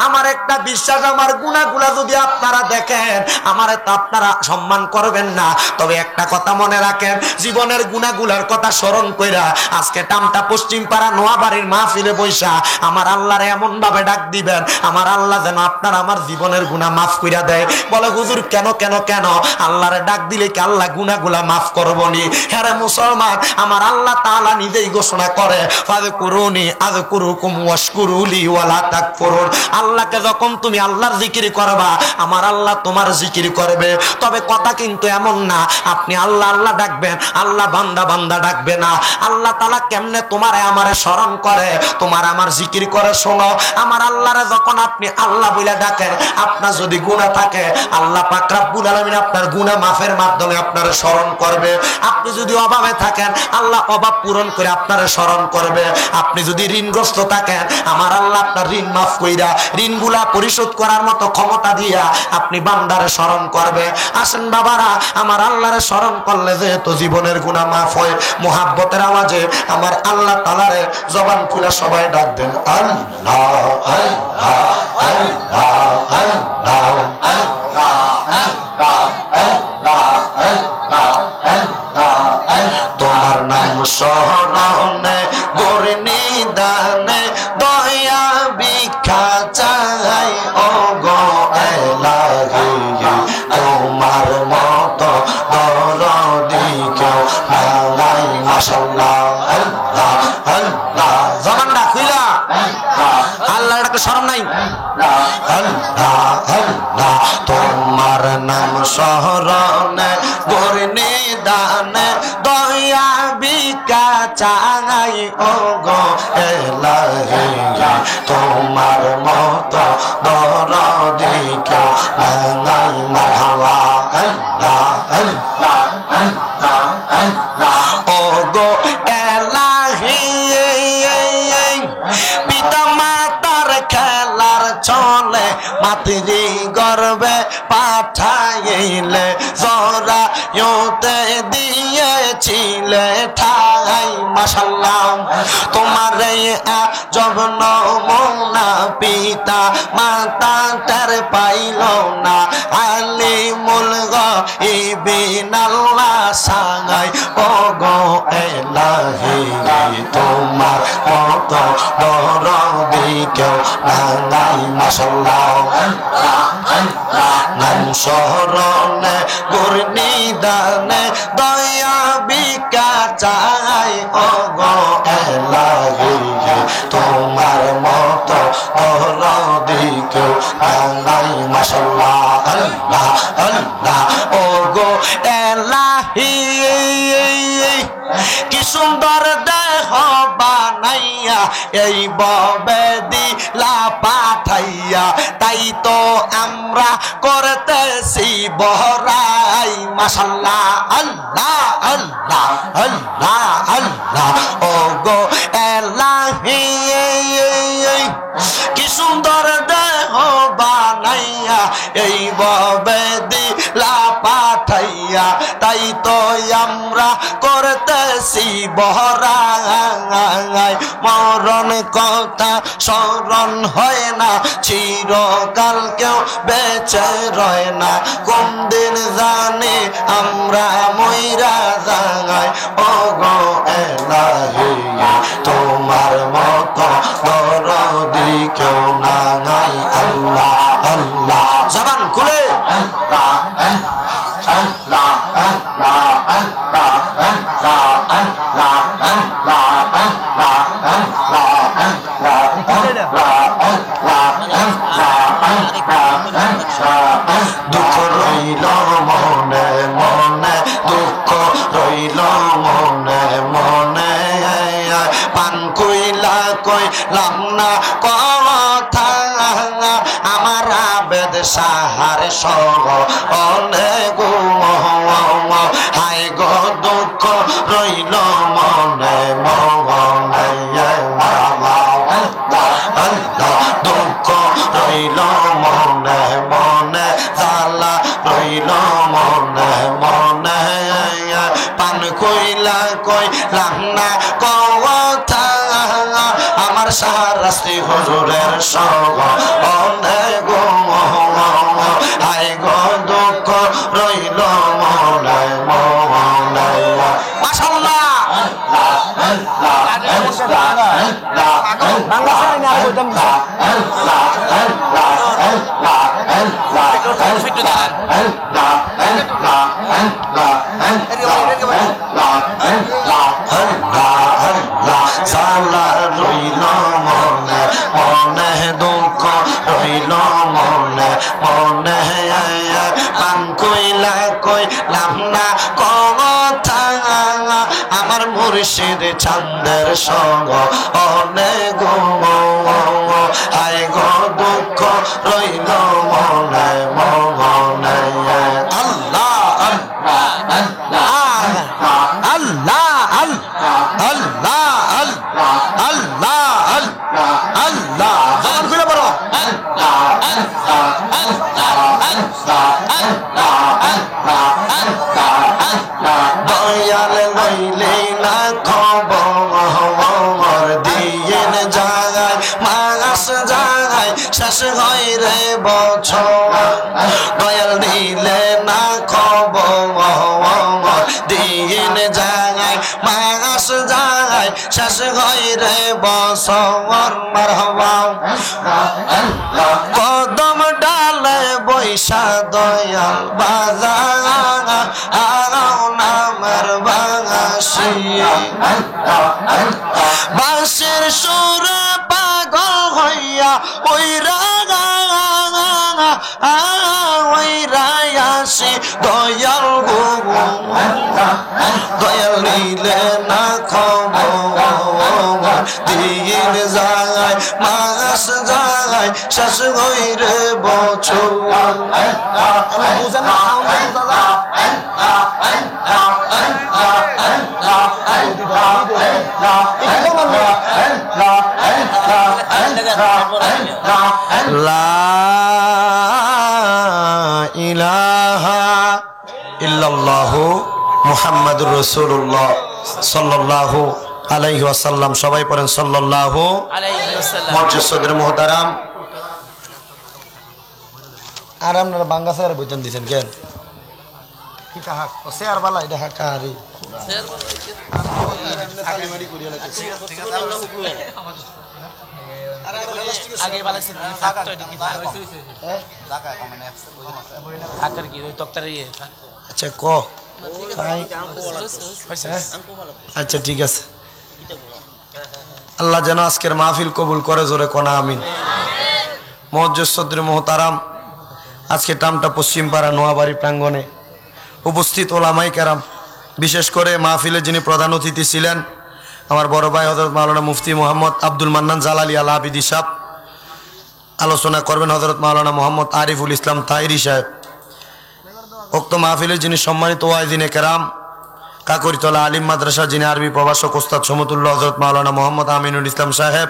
আমার একটা বিশ্বাস, আমার গুনাহগুলা যদি আপনারা দেখেন আমারে তো আপনারা সম্মান করবেন না। তবে একটা কথা মনে রাখেন, জীবনের গুনাহগুলার কথা স্মরণ কইরা আজকে টামটা পশ্চিম পাড়া নোয়াবাড়ির মাহফিলে বইসা আমার আল্লাহরে এমন ভাবে ডাক দিবেন, আমার আল্লাহ যেন আপনার আমার জীবনের গুনাহ মাফ কইরা দেয়। বলে হুজুর কেন কেন কেন? আল্লাহরে ডাক দিলে কি আল্লাহ গুনাহগুলা মাফ করবনি? হ্যাঁ মুসলমান, আমার আল্লাহ তাআলা নিজেই ঘোষণা করে ফাযকুরুনি আযকুরুকুম ওয়াশকুরুলি ওয়ালা তাকফুরুন। আল্লাহকে যখন তুমি আল্লাহর জিকির করবা, আমার আল্লাহ তোমার জিকির করবে। তবে কথা কিন্তু এমন না আপনি আল্লাহ আল্লাহ ডাকবেন, আল্লাহ বান্দা বান্দা ডাকবে না। আল্লাহ তাআলা কেমনে তোমারে আমারে স্মরণ করে, তোমার আমার জিকির করে শোনো। আমার আল্লাহরে যখন আপনি আল্লাহ বলে ডাকেন, আপনার যদি গুনাহ থাকে আল্লাহ পাক রব্বুল আলামিন আপনার গুনাহ মাফের মাধ্যমে আপনারে স্মরণ করবে। আপনি যদি অভাবে থাকেন আল্লাহ অভাব পূরণ করে আপনারে স্মরণ করবে। আপনি যদি ঋণগ্রস্ত থাকেন আমার আল্লাহ আপনার ঋণ মাফ কইরা ঋণগুলা পরিশোধ করার মতো ক্ষমতা দিয়া আপনি বান্দারে স্মরণ করবে। আসেন বাবারা, আমার আল্লাহরে স্মরণ করলে যেহেতু জীবনের গুনাহ মাফ হয়। মুহাব্বতের আওয়াজে আমার আল্লাহ তাআলারে জবান খুলে সবাই ডাক দেন আল্লাহ আল্লাহ আল্লাহ আল্লাহ আল্লাহ আল্লাহ আল্লাহ। তোমার নাম স্মরণে গোর নিদানে দয়া ভিক্ষা চাই ও গো এলাহি, তোমার মতো দরদি কেউ নাই। মাশাআল্লাহ আল্লাহ আল্লাহ। জবানটা খুইলা আল্লাহর ডাকে শরম নাই? আল্লাহ আল্লাহ। তোমার নাম স্মরণে গোর নিদানে দয়া ভিক্ষা চাই ও গো এলাহি, তোমার মতো দরদি কেউ নাই। মারহাবা আল্লাহ আল্লাহ আল্লাহ আল্লাহ। ও গো এলাহি, পিতা মাতার খেলার চলে মাতৃ গর্বে পাঠাইলে জরায়ুতে দিয়েছিলে ঠাই। মাশাআল্লাহ। তোমার আজব নমুনা পিতা মাতা তার পাইল না, আলিমুল গায়বিন আল্লাহ সাগাই ও গো এলাহি, তোমার মতো দরদি কেউ নাই। মাশাআল্লাহ। নাম স্মরণে গোর নিদানে দয়া ভিক্ষা চাই ও গো এলাহি, তোমার মতো দরদি কেউ নাই। মাশাআল্লাহ আল্লাহ আল্লাহ। ও গো এলাহি, কিস সুন্দর দেহ বানাইয়া এই ববে দিলা পাঠাইয়া তাই তো আমরা করতেছি বহরাই মাশাআল্লাহ আল্লাহ আল্লাহ আল্লাহ আল্লাহ ও গো এলাহি কি সুন্দর দেহ বানাইয়া এই ববে দিলা পাঠাইয়া তাই তো আমরা করতেছি বহরাই মরণ কথা স্মরণ হয় না চিরকাল কেউ বেঁচে রয় না কোন দিন জানি আমরা মইরা যাই ও গো এলাহি তোমার মতো দরদি কেউ নাই আল্লাহ আল্লাহ জবান খুলে আল্লাহ আল্লাহ আল্লাহ আল্লাহ আল্লাহ আল্লাহ আল্লাহ দুঃখ রইল মনে মনে দুঃখ রইল মনে মনে পান কইলা কইলাম না কথা আমার আবেদ সাহার সহ অনেক হাই গো দুঃখ রইল মনে মনে দুঃখ রইল মনে মনে জ্বালা রইল মনে মনে পান কইলা কইলাম না কথা আমার শাহরাস্তি হুজুরের সঙ্গ অনেক হাই গো দুঃখ রইল মনে মনে মাশাআল্লাহ সালা রইল মনে মনে দুঃখ রইল মনে মনে পান কইলা কইলাম না কথা আমার মুর্শিদ চাঁদের সঙ্গ অনেক হাই গো দুঃখ রইল মনে মনে আল্লাহ আল্লাহ আল্লাহ আল্লাহ আল্লাহ আল্লাহ জবান খুলে বলো দয়াল লইলে না খবর দিয়েন জাগায় মাস জাগায় শেষ হয় রে বছর দয়াল দিলে না খবর দিয়েন জাগায় মাস জাগায় শেষ হয় রে বছর মারহাবা কদম ডালে বৈশা দয়াল বাজার নামের বাগাসি বাঁশের সুরে পাগল হইয়া ওই রায়াসি দয়াল গো দয়াল নিলে না খবর দিন যায় মাস যায় শেষ হই রে বছর লা ইলাহা ইল্লাল্লাহু মুহাম্মাদুর রাসূলুল্লাহ সাল্লাল্লাহু আলাইহি ওয়াসাল্লাম সবাই পড়েন সাল্লাল্লাহু আলাইহি ওয়াসাল্লাম মুজসসিদের মুহতারাম আর আপনারা বাঙ্গাসার বইতেন দিবেন কেন কি কাহা শেয়ার বালা এটা হাকারি শেয়ার বালা আগে মারি করিয়া লাগে ঠিক আছে আগে বালা সে ফাক্ট দিকে হ্যাঁ ঢাকা মানে ফাক্টর কি ওই তক্তার ইয়ে আচ্ছা ক ভাই আচ্ছা ঠিক আছে আল্লাহ যেন আজকের মাহফিল কবুল করে জোরে কোনা আমিন মুজসসিদের মুহতারাম আজকে টামটা পশ্চিমপাড়া নোয়াবাড়ি প্রাঙ্গণে উপস্থিত ওলামায়ে কেরাম বিশেষ করে মাহফিলে যিনি প্রধান অতিথি ছিলেন আমার বড় ভাই হযরত মাওলানা মুফতি মোহাম্মদ আব্দুল মান্নান জালালি আল আবিদি সাহেব, আলোচনা করবেন হযরত মাওলানা মোহাম্মদ আরিফুল ইসলাম তাহিরি সাহেব। উক্ত মাহফিলের যিনি সম্মানিত ওয়াইজিনে কেরাম কাকরিতলা আলিম মাদ্রাসা যিনি আরবি প্রভাষক ওস্তাদ সমতুল্য হযরত মাওলানা মোহাম্মদ আমিনুল ইসলাম সাহেব,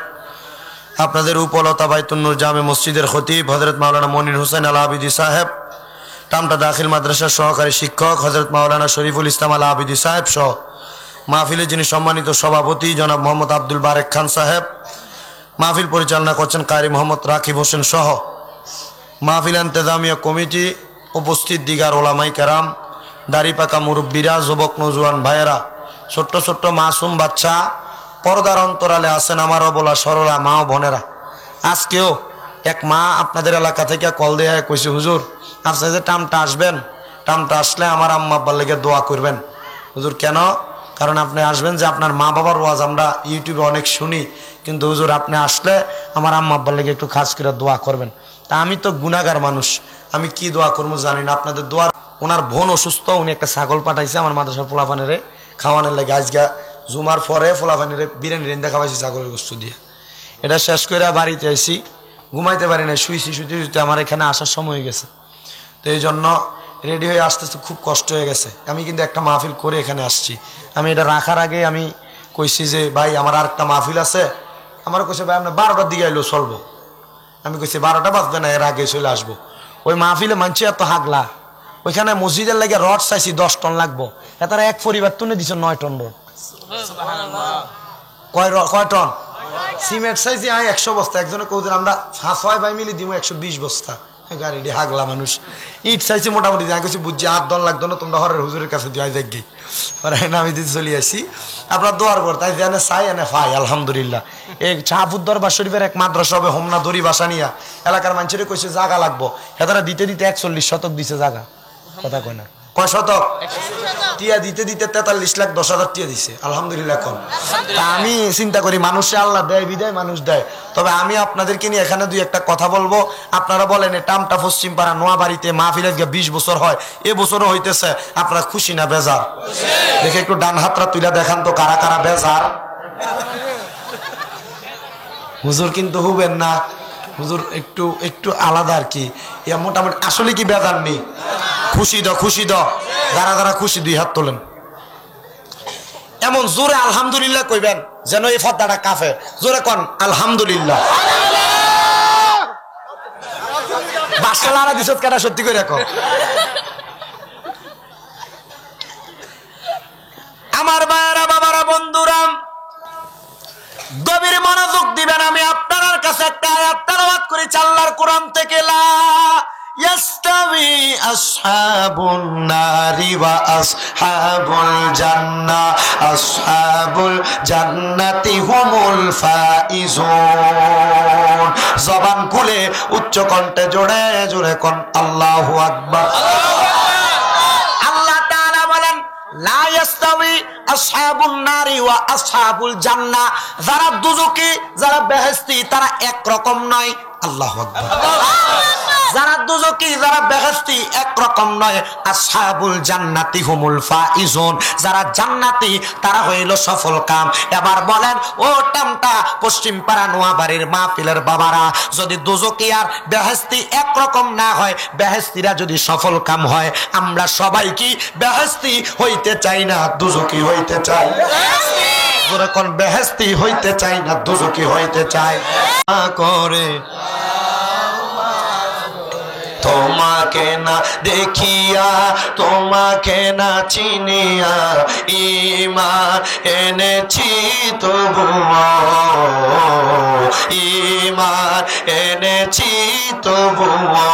আপনাদের উপলতা বাইতুন্নুর জামে মসজিদের খতিব হযরত মাওলানা মনির হোসেন আল আবিদি সাহেব, টামটা দাখিল মাদ্রাসার সহকারী শিক্ষক হযরত মাওলানা শরীফুল ইসলাম আল আবিদি সাহেব সহ মাহফিলে যিনি সম্মানিত সভাপতি জনাব মোহাম্মদ আব্দুল বারেক খান সাহেব, মাহফিল পরিচালনা করছেন কারি মোহাম্মদ রাকিব হোসেন সহ মাহফিল ইন্তেজামিয়া কমিটি, উপস্থিত দিগার ওলামাই কেরাম, দাড়িপাকা মুরব্বীরা, যুবক নৌজওয়ান ভাইয়েরা, ছোট্ট ছোট্ট মাসুম বাচ্চা, পর্দার অন্তরালে আছেন আমার অবলা সরলা মা ও বোনেরা। আজকেও এক মা আপনাদের এলাকা থেকে কল দেয়া কইছে, হুজুর আপনি যে টামটা আসবেন, টামটা আসলে আমার আম্মা আব্বার লেগে দোয়া করবেন। হুজুর কেন? কারণ আপনি আসবেন যে আপনার মা বাবার ওয়াজ আমরা ইউটিউবে অনেক শুনি, কিন্তু হুজুর আপনি আসলে আমার আম্মা আব্বার লেগে একটু খাস করে দোয়া করবেন। তা আমি তো গুনাহগার মানুষ, আমি কি দোয়া করবো জানি না, আপনাদের দোয়ার। ওনার বোন অসুস্থ, উনি একটা ছাগল পাঠাইছে আমার মাদ্রাসার পোলাপানেরে খাওয়ানোর লাগে। আজকে জুমার পরে পোলাপানেরে বিরিয়ানি রেন্দা খাওয়াইছি ছাগলের গোস্ত দিয়ে। এটা শেষ করে বাড়িতে আইসি, ঘুমাইতে পারি না, শুইতে শুইতে আমার এখানে আসার সময় হয়ে গেছে। তো এই জন্য রেডি হয়ে আসতে খুব কষ্ট হয়ে গেছে। আমি কিন্তু একটা মাহফিল করে এখানে আসছি। আমি এটা রাখার আগে আমি কইছি যে ভাই আমার আর একটা মাহফিল আছে। আমার কইছে ভাই আপনার 12টার দিকে আইলো চলবো। আমি কইছি 12টা বাজবে না, এর আগে চলে আসবো। ওই মাহফিলে মানছি এত হাগলা, ওইখানে মসজিদের লাগে রড চাইছি 10 টন লাগবো, তারা এক পরিবার তুলে দিচ্ছে 9 টন রড। কয় টন সিমেন্ট চাইছি? 100 বস্তা। একজনে কৌদিন আমরা 5-6 ভাই মিলে দিব 120 বস্তা। গাড়ি হাগলা মানুষ। ইট চাইছি মোটামুটি, আমি কিছু বুঝছি 8 টন লাগতো না, তোমরা হরের হুজুরের কাছে দিয়ে দেখি আমি দিতে চলে আসি। আপনার দোয়ার পর তাই জানে চাই এনে পাই আলহামদুলিল্লাহ। এই শাহপুর দরবার শরীফের এক মাদ্রাসা হবে হোমনা দড়ি বাসা নিয়া, এলাকার মানুষের কইছে জায়গা লাগবো, হেতারা দিতে 41 শতক দিছে জায়গা। কথা কয় না, কয় শতক? টিয়া দিতে 43,10,000 টিয়া দিছে আলহামদুলিল্লাহ। এখন আমি চিন্তা করি মানুষে আল্লাহ দেয় বিদায় মানুষ দেয়। তবে আমি আপনাদেরকে নিয়ে এখানে 2-1টা কথা বলবো। আপনারা বলেন টামটা পশ্চিম পাড়া নোয়াবাড়িতে মাহফিল 20 বছর হয়, এবছরও হইতেছে, আপনারা খুশি না বেজার? দেখে একটু ডান হাতটা তুলে দেখান তো কারা কারা বেজার। হুজুর কিন্তু হবেন না, হুজুর একটু আলাদা আর কি। মোটামুটি আসলে কি বেজার নেই? খুশি দাও, খুশি দাও। যারা যারা খুশি 2 হাত তোলেন। এমন জোরে আলহামদুলিল্লাহ কইবেন যেন এই ফদ্দাটা কাফে। জোরে কোন আলহামদুলিল্লাহ। বাসালারা দিছত কাটা সত্যি করে রাখো। আমার ভাইয়েরা, বাবারা, বন্ধুরা, গভীর মনোযোগ দিবেন। আমি আপনার কাছে একটা আয়াত তেলাওয়াত করেছি আল্লাহর কোরআন থেকে। লা ইয়াস্তাবি আসহাবুন নারি ওয়া আসহাবুল জান্নাহ, আসহাবুল জান্নাতি হুমুল ফাইজুন। জবান খুলে উচ্চ কণ্ঠে জোরে জোরে কোন আল্লাহু আকবার। আল্লাহ তাআলা বলেন লা ইয়াস্তাবি আসহাবুন নারি ওয়া আসহাবুল জান্নাহ, যারা দুজকি যারা বেহেশতি তারা এক রকম নয়। আল্লাহু আকবার। যারা দুজকি যারা বেহেশতি এক রকম নয়। আসহাবুল জান্নাতি হুমুল ফাইজুন, যারা জান্নাতি তারা হইল সফল কাম। এবার বলেন ও টামটা পশ্চিম পাড়া নোয়াবাড়ির মাহফিলের বাবারা, যদি দুজকি আর বেহেশতি এক রকম না হয়, বেহেশতিরা যদি সফল কাম হয়, আমরা সবাই কি বেহেশতি হইতে চাই না দুজকি হইতে চাই? যখন বেহেশতি হইতে চাই না দুজকি হইতে চাই। করে তোমাকে না দেখিয়া, তোমাকে না চিনিয়া, ঈমান এনেছি তবুও, ঈমান এনেছি তবুও,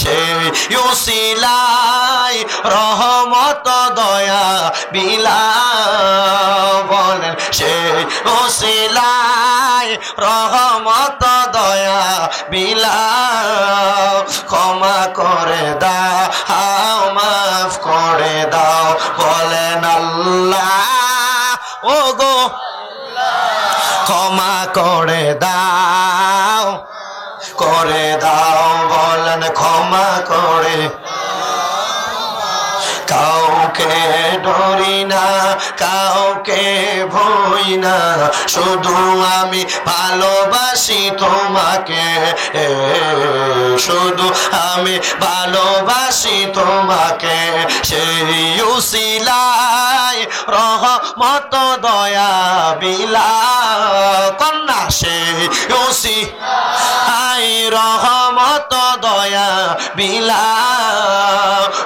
সেই উসিলায় রহমত দয়া বিলা বলেন, সেই উসিলায় রহমত দয়া বিলা ক্ষমা করে দাও, মাফ করে দাও, বলেন আল্লাহ ও গো ক্ষমা করে দাও, বলেন ক্ষমা করে। কাউ কাউকে ডরি না, কাউকে ভয় না, শুধু আমি ভালোবাসি তোমাকে, শুধু আমি ভালোবাসি তোমাকে। সেই উসিলায় রহমত দয়া বিলা কন্যা, সেই উসিলায় রহমত দয়া বিলা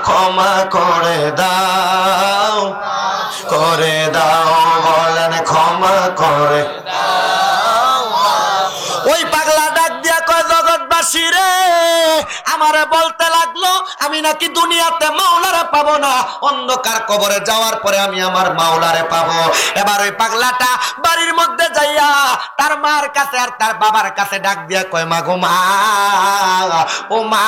ক্ষমা করে দাও, করে দাও, বলেন ক্ষমা করে দাও। ওই পাগলা ডাক দিয়া কয় জগৎবাসী রে, আমারে বলতে লাগলো আমি নাকি দুনিয়াতে মাওলারে পাবো না, অন্ধকার কবরে যাওয়ার পরে আমি আমার মাওলারে পাবো। এবার ওই পাগলাটা বাড়ির মধ্যে যাইয়া তার মার কাছে আর তার বাবার কাছে ডাক দিয়া কয় মা গো মা, ও মা,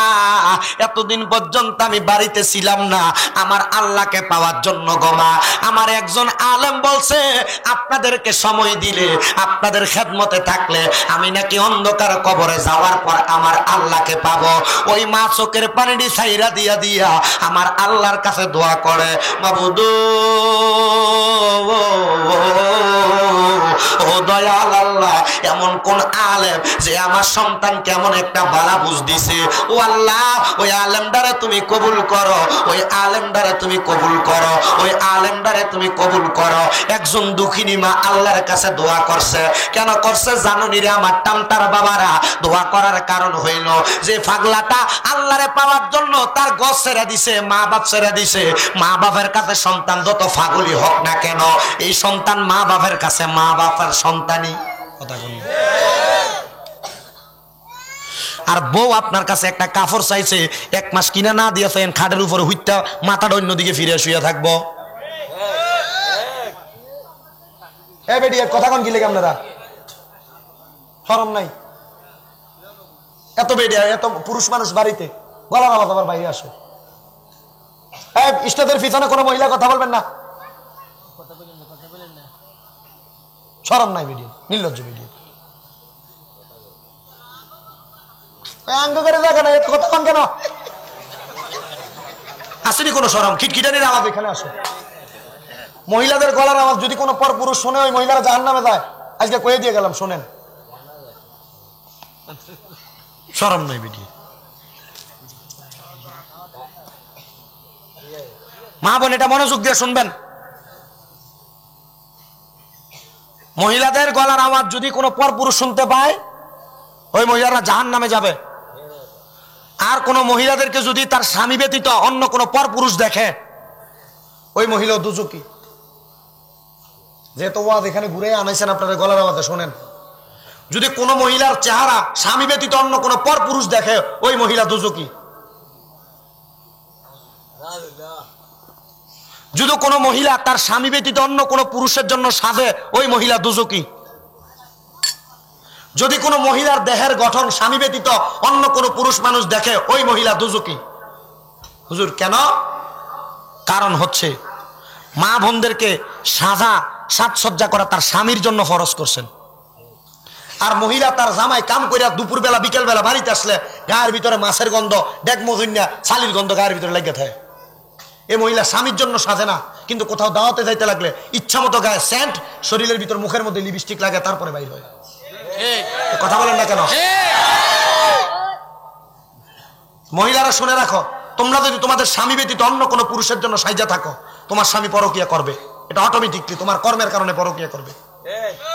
এতদিন পর্যন্ত আমি বাড়িতে ছিলাম না আমার আল্লাহকে পাওয়ার জন্য গো মা। আমার একজন আলেম বলছে আপনাদেরকে সময় দিলে, আপনাদের খেদমতে থাকলে আমি নাকি অন্ধকার কবরে যাওয়ার পর আমার আল্লাহকে পাবো। ওই মা চোখের পানি ছাইরা দিয়া দিয়া আমার আল্লাহর কাছে দোয়া করে, মাবুদ ও দয়াল আল্লাহ, এমন কোন আলেম যে আমার সন্তান কেমন একটা বালা বুঝ দিছে, ও আল্লাহ ওই আলেমদারে তুমি কবুল করো, ওই আলেমদারে তুমি কবুল করো, ওই আলেমদারে তুমি কবুল করো। একজন দুঃখিনী মা আল্লাহর কাছে দোয়া করছে। কেন করছে জানো নি রে আমার টামটার বাবারা? দোয়া করার কারণ হইল যে পাগলাটা আল্লাহরে পাওয়ার জন্য তার গছ ছেড়ে দিছে, মা বাপ ছেড়ে দিছে। মা বাপের কাছে সন্তান যত ফাগলি হোক না কেন, এই সন্তান মা বাপের কাছে মা বাপের সন্তানই। কথা বলি। আর বউ আপনার কাছে একটা কাপড় চাইছে, 1 মাস কিনা না দিয়েছেন, খাটের উপরে হুইটা মাথাটা অন্যদিকে ফিরে শুয়ে থাকবো। এ বেটি কথা কোন গিলে আপনারা শরম নাই? এত বেটি এত পুরুষ মানুষ বাড়িতে, গলার আওয়াজ আবার বাইরে আসে। স্টেজের পিছনে কোনো মহিলা কথা বলবেন না, শরম নাই বেটি, নির্লজ্জ বেটি। অঙ্গ করে দেখে না কথা কন কেন? আসেনি কোনো শরম? খিটখিটানির আওয়াজ এখানে আসে। মহিলাদের গলার আওয়াজ যদি কোনো পর পুরুষ শোনে, ওই মহিলারা জাহান্নামে যায়। আজকে কয়ে দিয়ে গেলাম, শোনেন। শরম নাই বেটি। মা বোন এটা মনোযোগ দিয়ে শুনবেন, মহিলাদের গলার আওয়াজ যদি কোনো পর পুরুষ শুনতে পায়, ওই মহিলারা জাহান্নামে যাবে। আর কোন মহিলাদেরকে যদি তার স্বামী ব্যতীত অন্য কোনো পর পুরুষ দেখে, ওই মহিলা দুজকি। যেহেতু ওয়াজ এখানে ঘুরে আনাইছেন, আপনাদের গলার আওয়াজে শোনেন। যদি কোনো মহিলার চেহারা স্বামী ব্যতীত অন্য কোনো পর পুরুষ দেখে, ওই মহিলা দুজকি। যদি কোনো মহিলা তার স্বামী ব্যতীত অন্য কোনো পুরুষের জন্য সাজে, ওই মহিলা দুজকি। যদি কোনো মহিলার দেহের গঠন স্বামী ব্যতীত অন্য কোনো পুরুষ মানুষ দেখে, ওই মহিলা দুজকি। হুজুর কেন? কারণ হচ্ছে মা বোনদেরকে সাজসজ্জা করা তার স্বামীর জন্য ফরজ করছেন। আর মহিলা তার জামাই কাম করিয়া দুপুরবেলা বিকেলবেলা বাড়িতে আসলে গায়ের ভিতরে মাছের গন্ধ, ডেকমজুন্যা ছালির গন্ধ গায়ের ভিতরে লেগে থাকে। এই মহিলা স্বামীর জন্য সাজে না, কিন্তু কোথাও দাওয়াতে যাইতে লাগলে ইচ্ছা মতো গায়ে সেন্ট, শরীরের ভিতর মুখের মধ্যে লিপস্টিক লাগে, তারপরে বাইর হয়। কথা বলেন না কেন? মহিলারা শুনে রাখো, তোমরা যদি তোমাদের স্বামী ব্যতীত অন্য কোনো পুরুষের জন্য সাইজা থাকো, তোমার স্বামী পরকিয়া করবে। এটা অটোমেটিকলি তোমার কর্মের কারণে পরকিয়া করবে।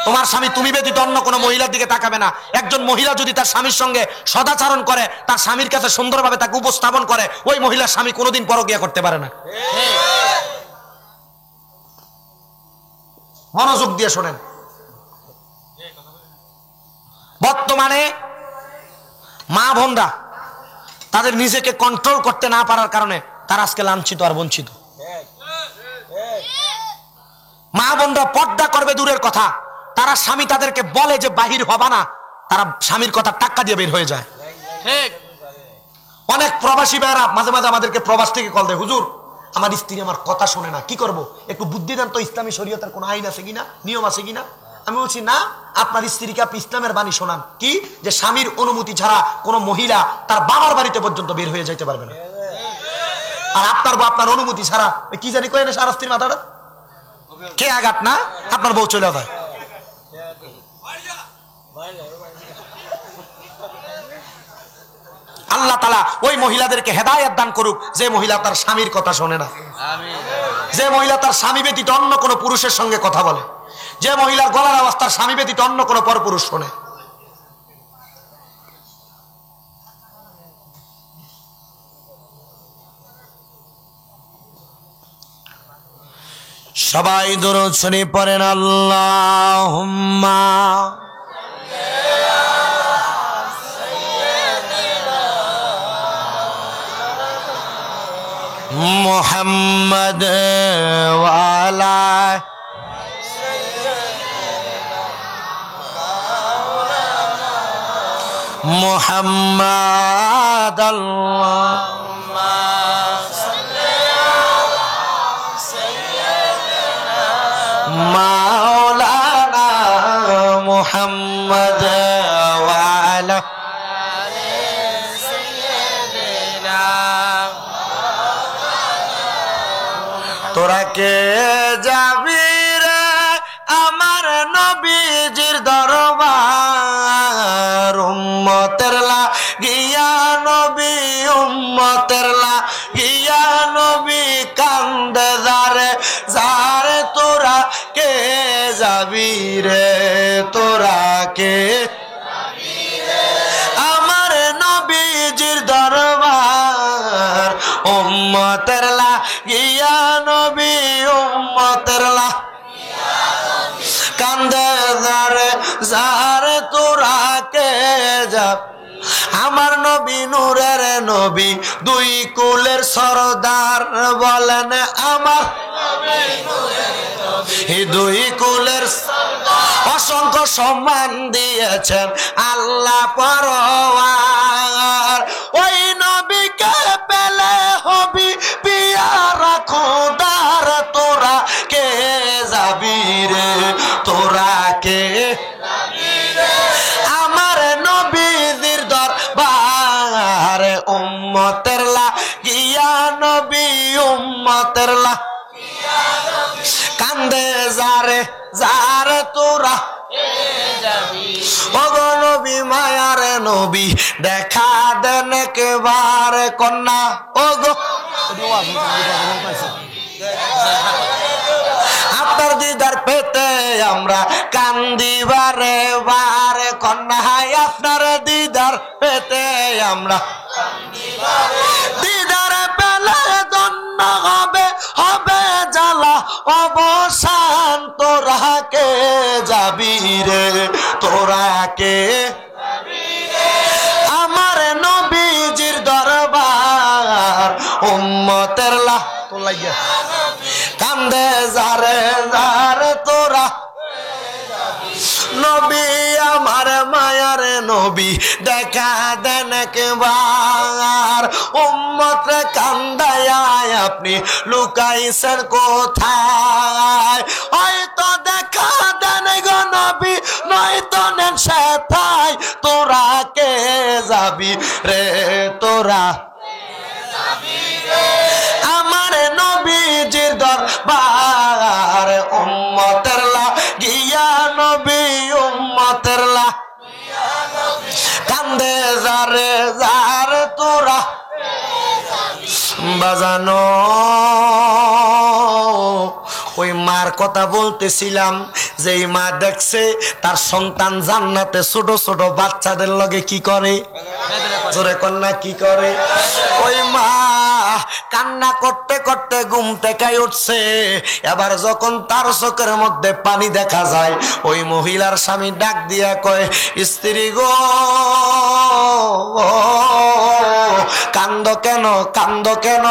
তোমার স্বামী তুমি ব্যতীত অন্য কোনো মহিলার দিকে তাকাবে না। একজন মহিলা যদি তার স্বামীর সঙ্গে সদাচরণ করে, তার স্বামীর কাছে সুন্দরভাবে তাকে উপস্থাপন করে, ওই মহিলার স্বামী কোনোদিন পরকিয়া করতে পারে না। মনোযোগ দিয়ে শোনেন। বর্তমানে মা বোনরা তাদের নিজেকে কন্ট্রোল করতে না পারার কারণে তারা আজকে লাঞ্ছিত আর বঞ্চিত। মা বোনরা পর্দা করবে দূরের কথা, তারা স্বামী তাদেরকে বলে যে বাহির হবা না, তারা স্বামীর কথা টাক্কা দিয়ে বের হয়ে যায়। অনেক প্রবাসী ভাইরা মাঝে মাঝে আমাদেরকে প্রবাস থেকে কল দেয়, হুজুর আমার স্ত্রী আমার কথা শোনে না, কি করব? একটু বুদ্ধি দেন তো, ইসলামী শরীয়তের কোন আইন আছে কিনা, নিয়ম আছে কিনা। আমি বলছি না, আপনার স্ত্রীকে আপনি ইসলামের বাণী শোনান, কি যে স্বামীর অনুমতি ছাড়া কোনো মহিলা তার বাবার বাড়িতে পর্যন্ত বের হয়ে যাইতে পারবে না। আর আপনার বউ আপনার অনুমতি ছাড়া কি জানি কয় না সারা স্ত্রীর মাথাটা কে আঘাত না আপনার বউ চলে যায়। আল্লাহ তাআলা ওই মহিলাদেরকে হেদায়েত দান করুক যে মহিলা তার স্বামীর কথা শোনে না, যে মহিলা তার স্বামী ব্যতীত অন্য কোনো পুরুষের সঙ্গে কথা বলে, যে মহিলার গলার আওয়াজ তার স্বামী ব্যতীত অন্য কোনো পরপুরুষ শোনে। সবাই দরুদ শরীফ পড়েন আল্লাহুম্মা মুহাম্মদ ওয়া আলা মুহাম্মাদ আল্লাহুম্মা মাওলানা মুহাম্মদ ওয়া আলা সাইয়্যিদিনা। তোরা কে যাবি রে আমার নবীজির দরবার, উম্মতের লাগিয়া নবী উম্মতের লাগিয়া নবী কান্দে যারে যারে তোরা কে যাবি রে, তোরা কে আমার নবীজির দরবার, উম্মতের লাগিয়া নবী উম্মতের কান্দে যারে যারে তোরা কে যাব। আমার নবী নূরের নবী দুই কুলের সরদার, বলেন আমার দুই কুলের অসংখ্য সম্মান দিয়েছেন আল্লাহ পরওয়ার। ওই নবীকে পেলে হবি পিয়ারা খোদার, তোরা কে যাবি রে, তোরা কে আমার নবীর দরবার, উম্মতের লাগিয়া নবী উম্মতের কান্দে যারে যারে তোরা ওগো নবী মায়ার নবী দেখা দেন একেবারে কন্যা, ওগো আপনার দিদার পেতে আমরা কান্দিবারে বারে কন্যা, আপনার দিদার পেতে আমরা দিদার পেলে ধন্য হবে হবে জ্বালা অবসান, তোরা কে যাবি রে, তোরা কে আমার নবীজির দরবার, উম্মতের কান্দে যারে যারে তোরা নবী আমার মায়ার নবী দেখা দেন একবার, উম্মত কান্দায়া আপনি লুকাইছেন কোথায়, হয়তো দেখা দেন গো নবী নয়তো নেন সেথায়, তোরা কে যাবি রে, তোরা আমার নবীজির দরবার, উম্মতের লাগিয়া নবী উম্মতের কান্দে যারে যারে তোরা বাজানো। ওই মার কথা বলতেছিলাম, যেই মা দেখছে তার সন্তান জান্নাতে ছোট ছোট বাচ্চাদের লগে কি করে, জোরে কন্যা কি করে, ওই মা কান্না করতে করতে ঘুম থেকে উঠছে। এবার যখন তার চোখের মধ্যে পানি দেখা যায়, ওই মহিলার স্বামী ডাক দিয়া কয়, স্ত্রী গো কান্দ কেন, কান্দ কেন?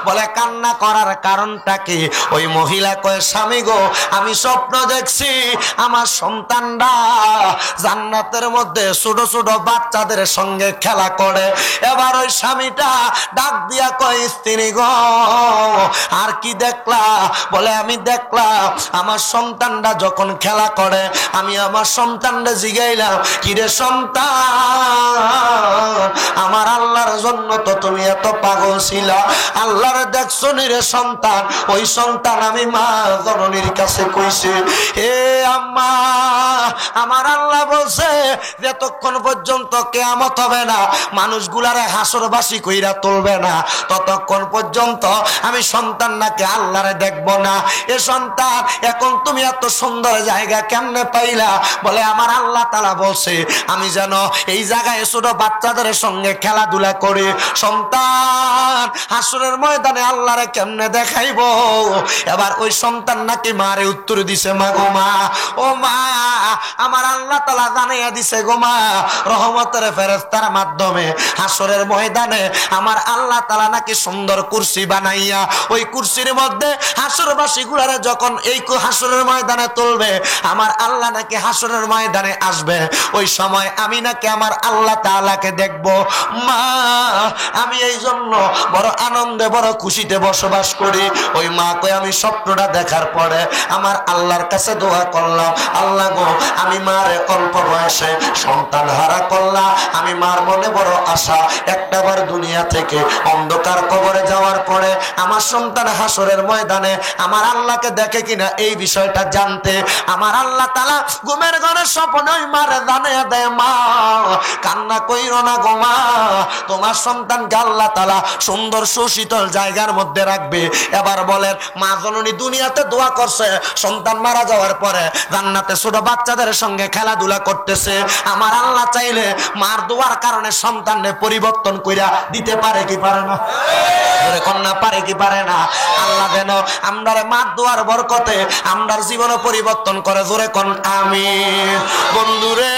বলে কান্না করার কারণটা কি? ওই মহিলা কয়, স্বামী গো আমি স্বপ্ন দেখছি আমার সন্তানরা জান্নাতের মধ্যে ছোট ছোট বাচ্চাদের সঙ্গে খেলা করে। এবার ওই স্বামীটা ডাক দিয়া কয়, স্ত্রী গো আর কি দেখলা? বলে আমি দেখলাম আমার সন্তানরা যখন খেলা করে আমি আমার সন্তানরা জিগাইলাম, কিরে সন্তান, আমার আল্লাহর জন্য তো তুমি এত পাগল ছিলা, আল্লাহর দেখছো নি রে সন্তান? ওই সন্তান আমি মা জননীর কাছে কইছে, হে আম্মা, আমার আল্লাহ বলছে যতক্ষণ পর্যন্ত কিয়ামত হবে না, মানুষগুলারে হাসরবাসী কইরা তুলবে না, ততক্ষণ পর্যন্ত আমি সন্তান নাকি আল্লাহরে দেখব না। এ সন্তান, এখন তুমি এত সুন্দর জায়গা কেমনে পাইলা? বলে আমার আল্লাহ তাআলা বলছে আমি যেন এই জায়গায় ছোট বাচ্চাদের সঙ্গে খেলাধুলা করি। সন্তান হাসরের ময়দানে আল্লাহরে কেমনে দেখাইব? এবার ওই সন্তান নাকি মারে উত্তর দিছে, মা গো মা, ও মা, আমার আল্লাহ তাআলা জানাইয়া দিছে গো মা, রহমতের ফেরেশতার মাধ্যমে হাসরের ময়দানে আমার আল্লাহ তাআলা নাকি সুন্দর কুরসি বানাইয়া ওই কুরসির মধ্যে হাসরবাসী গুলারে যখন এই হাসরের ময়দানে তুলবে, আমার আল্লাহ নাকি হাসরের ময়দানে আসবে। ওই সময় আমি নাকি আমার আল্লাহ তাআলাকে দেখব। মা, আমি এই জন্য বড় আনন্দে বড় খুশিতে বসবাস করি। ওই মা কই আমি স্বপ্নটা দেখার পরে আমার আল্লাহর কাছে দোয়া করলাম, আল্লাহ গো, আমি মারে অল্প বয়সে সন্তান হারা করলাম, আমি মার মনে বড় আশা একটাবার দুনিয়া থেকে অন্ধকার কবরে যাওয়ার পরে আমার সন্তান হাসরের ময়দানে আমার আল্লাহকে দেখে কিনা এই বিষয়টা জানতে আমার আল্লাহ তাআলা ঘুমের ঘরে স্বপ্নে ওই মারে জানিয়ে দেয়, মা কান্না কইরো না গো মা, তোমার সন্তানকে আল্লাহ তাআলা সুন্দর সুশীতল জায়গার মধ্যে রাখবে। এবার বলেন, মা জননী দুনিয়াতে দোয়া করছে, সন্তান মারা যাওয়ার পরে জান্নাতে ছোট বাচ্চাদের সঙ্গে খেলাধুলা করতেছে। আমার আল্লাহ চাইলে মার দোয়ার কারণে সন্তানকে পরিবর্তন কইরা দিতে পারে কি পারে না? জোরে কন্যা পারে কি পারে না? আল্লাহ যেন আমরার মার দোয়ার বরকতে আমরার জীবন পরিবর্তন করে। জোরে কোন আমিন। বন্ধুরে,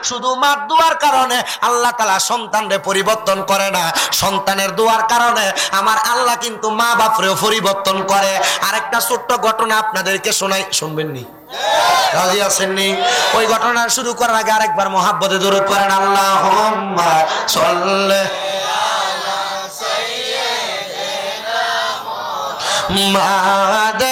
শুধু মার দোয়ার কারণে আল্লাহ তাআলা সন্তানরে পরিবর্তন করে না, সন্তানের দোয়ার কারণে আমার আল্লাহ কিন্তু মা বাপরেও পরিবর্তন করে। আরেকটা ছোট্ট ঘটনা আপনাদেরকে শোনাই, শুনবেন নি? রাজি আছেননি? ওই ঘটনা শুরু করার আগে আরেকবার মহাব্বতে দরুদ পড়েন, আল্লাহুম্মা সাল্লি আলা সাইয়্যিদিনা মুহাম্মাদ।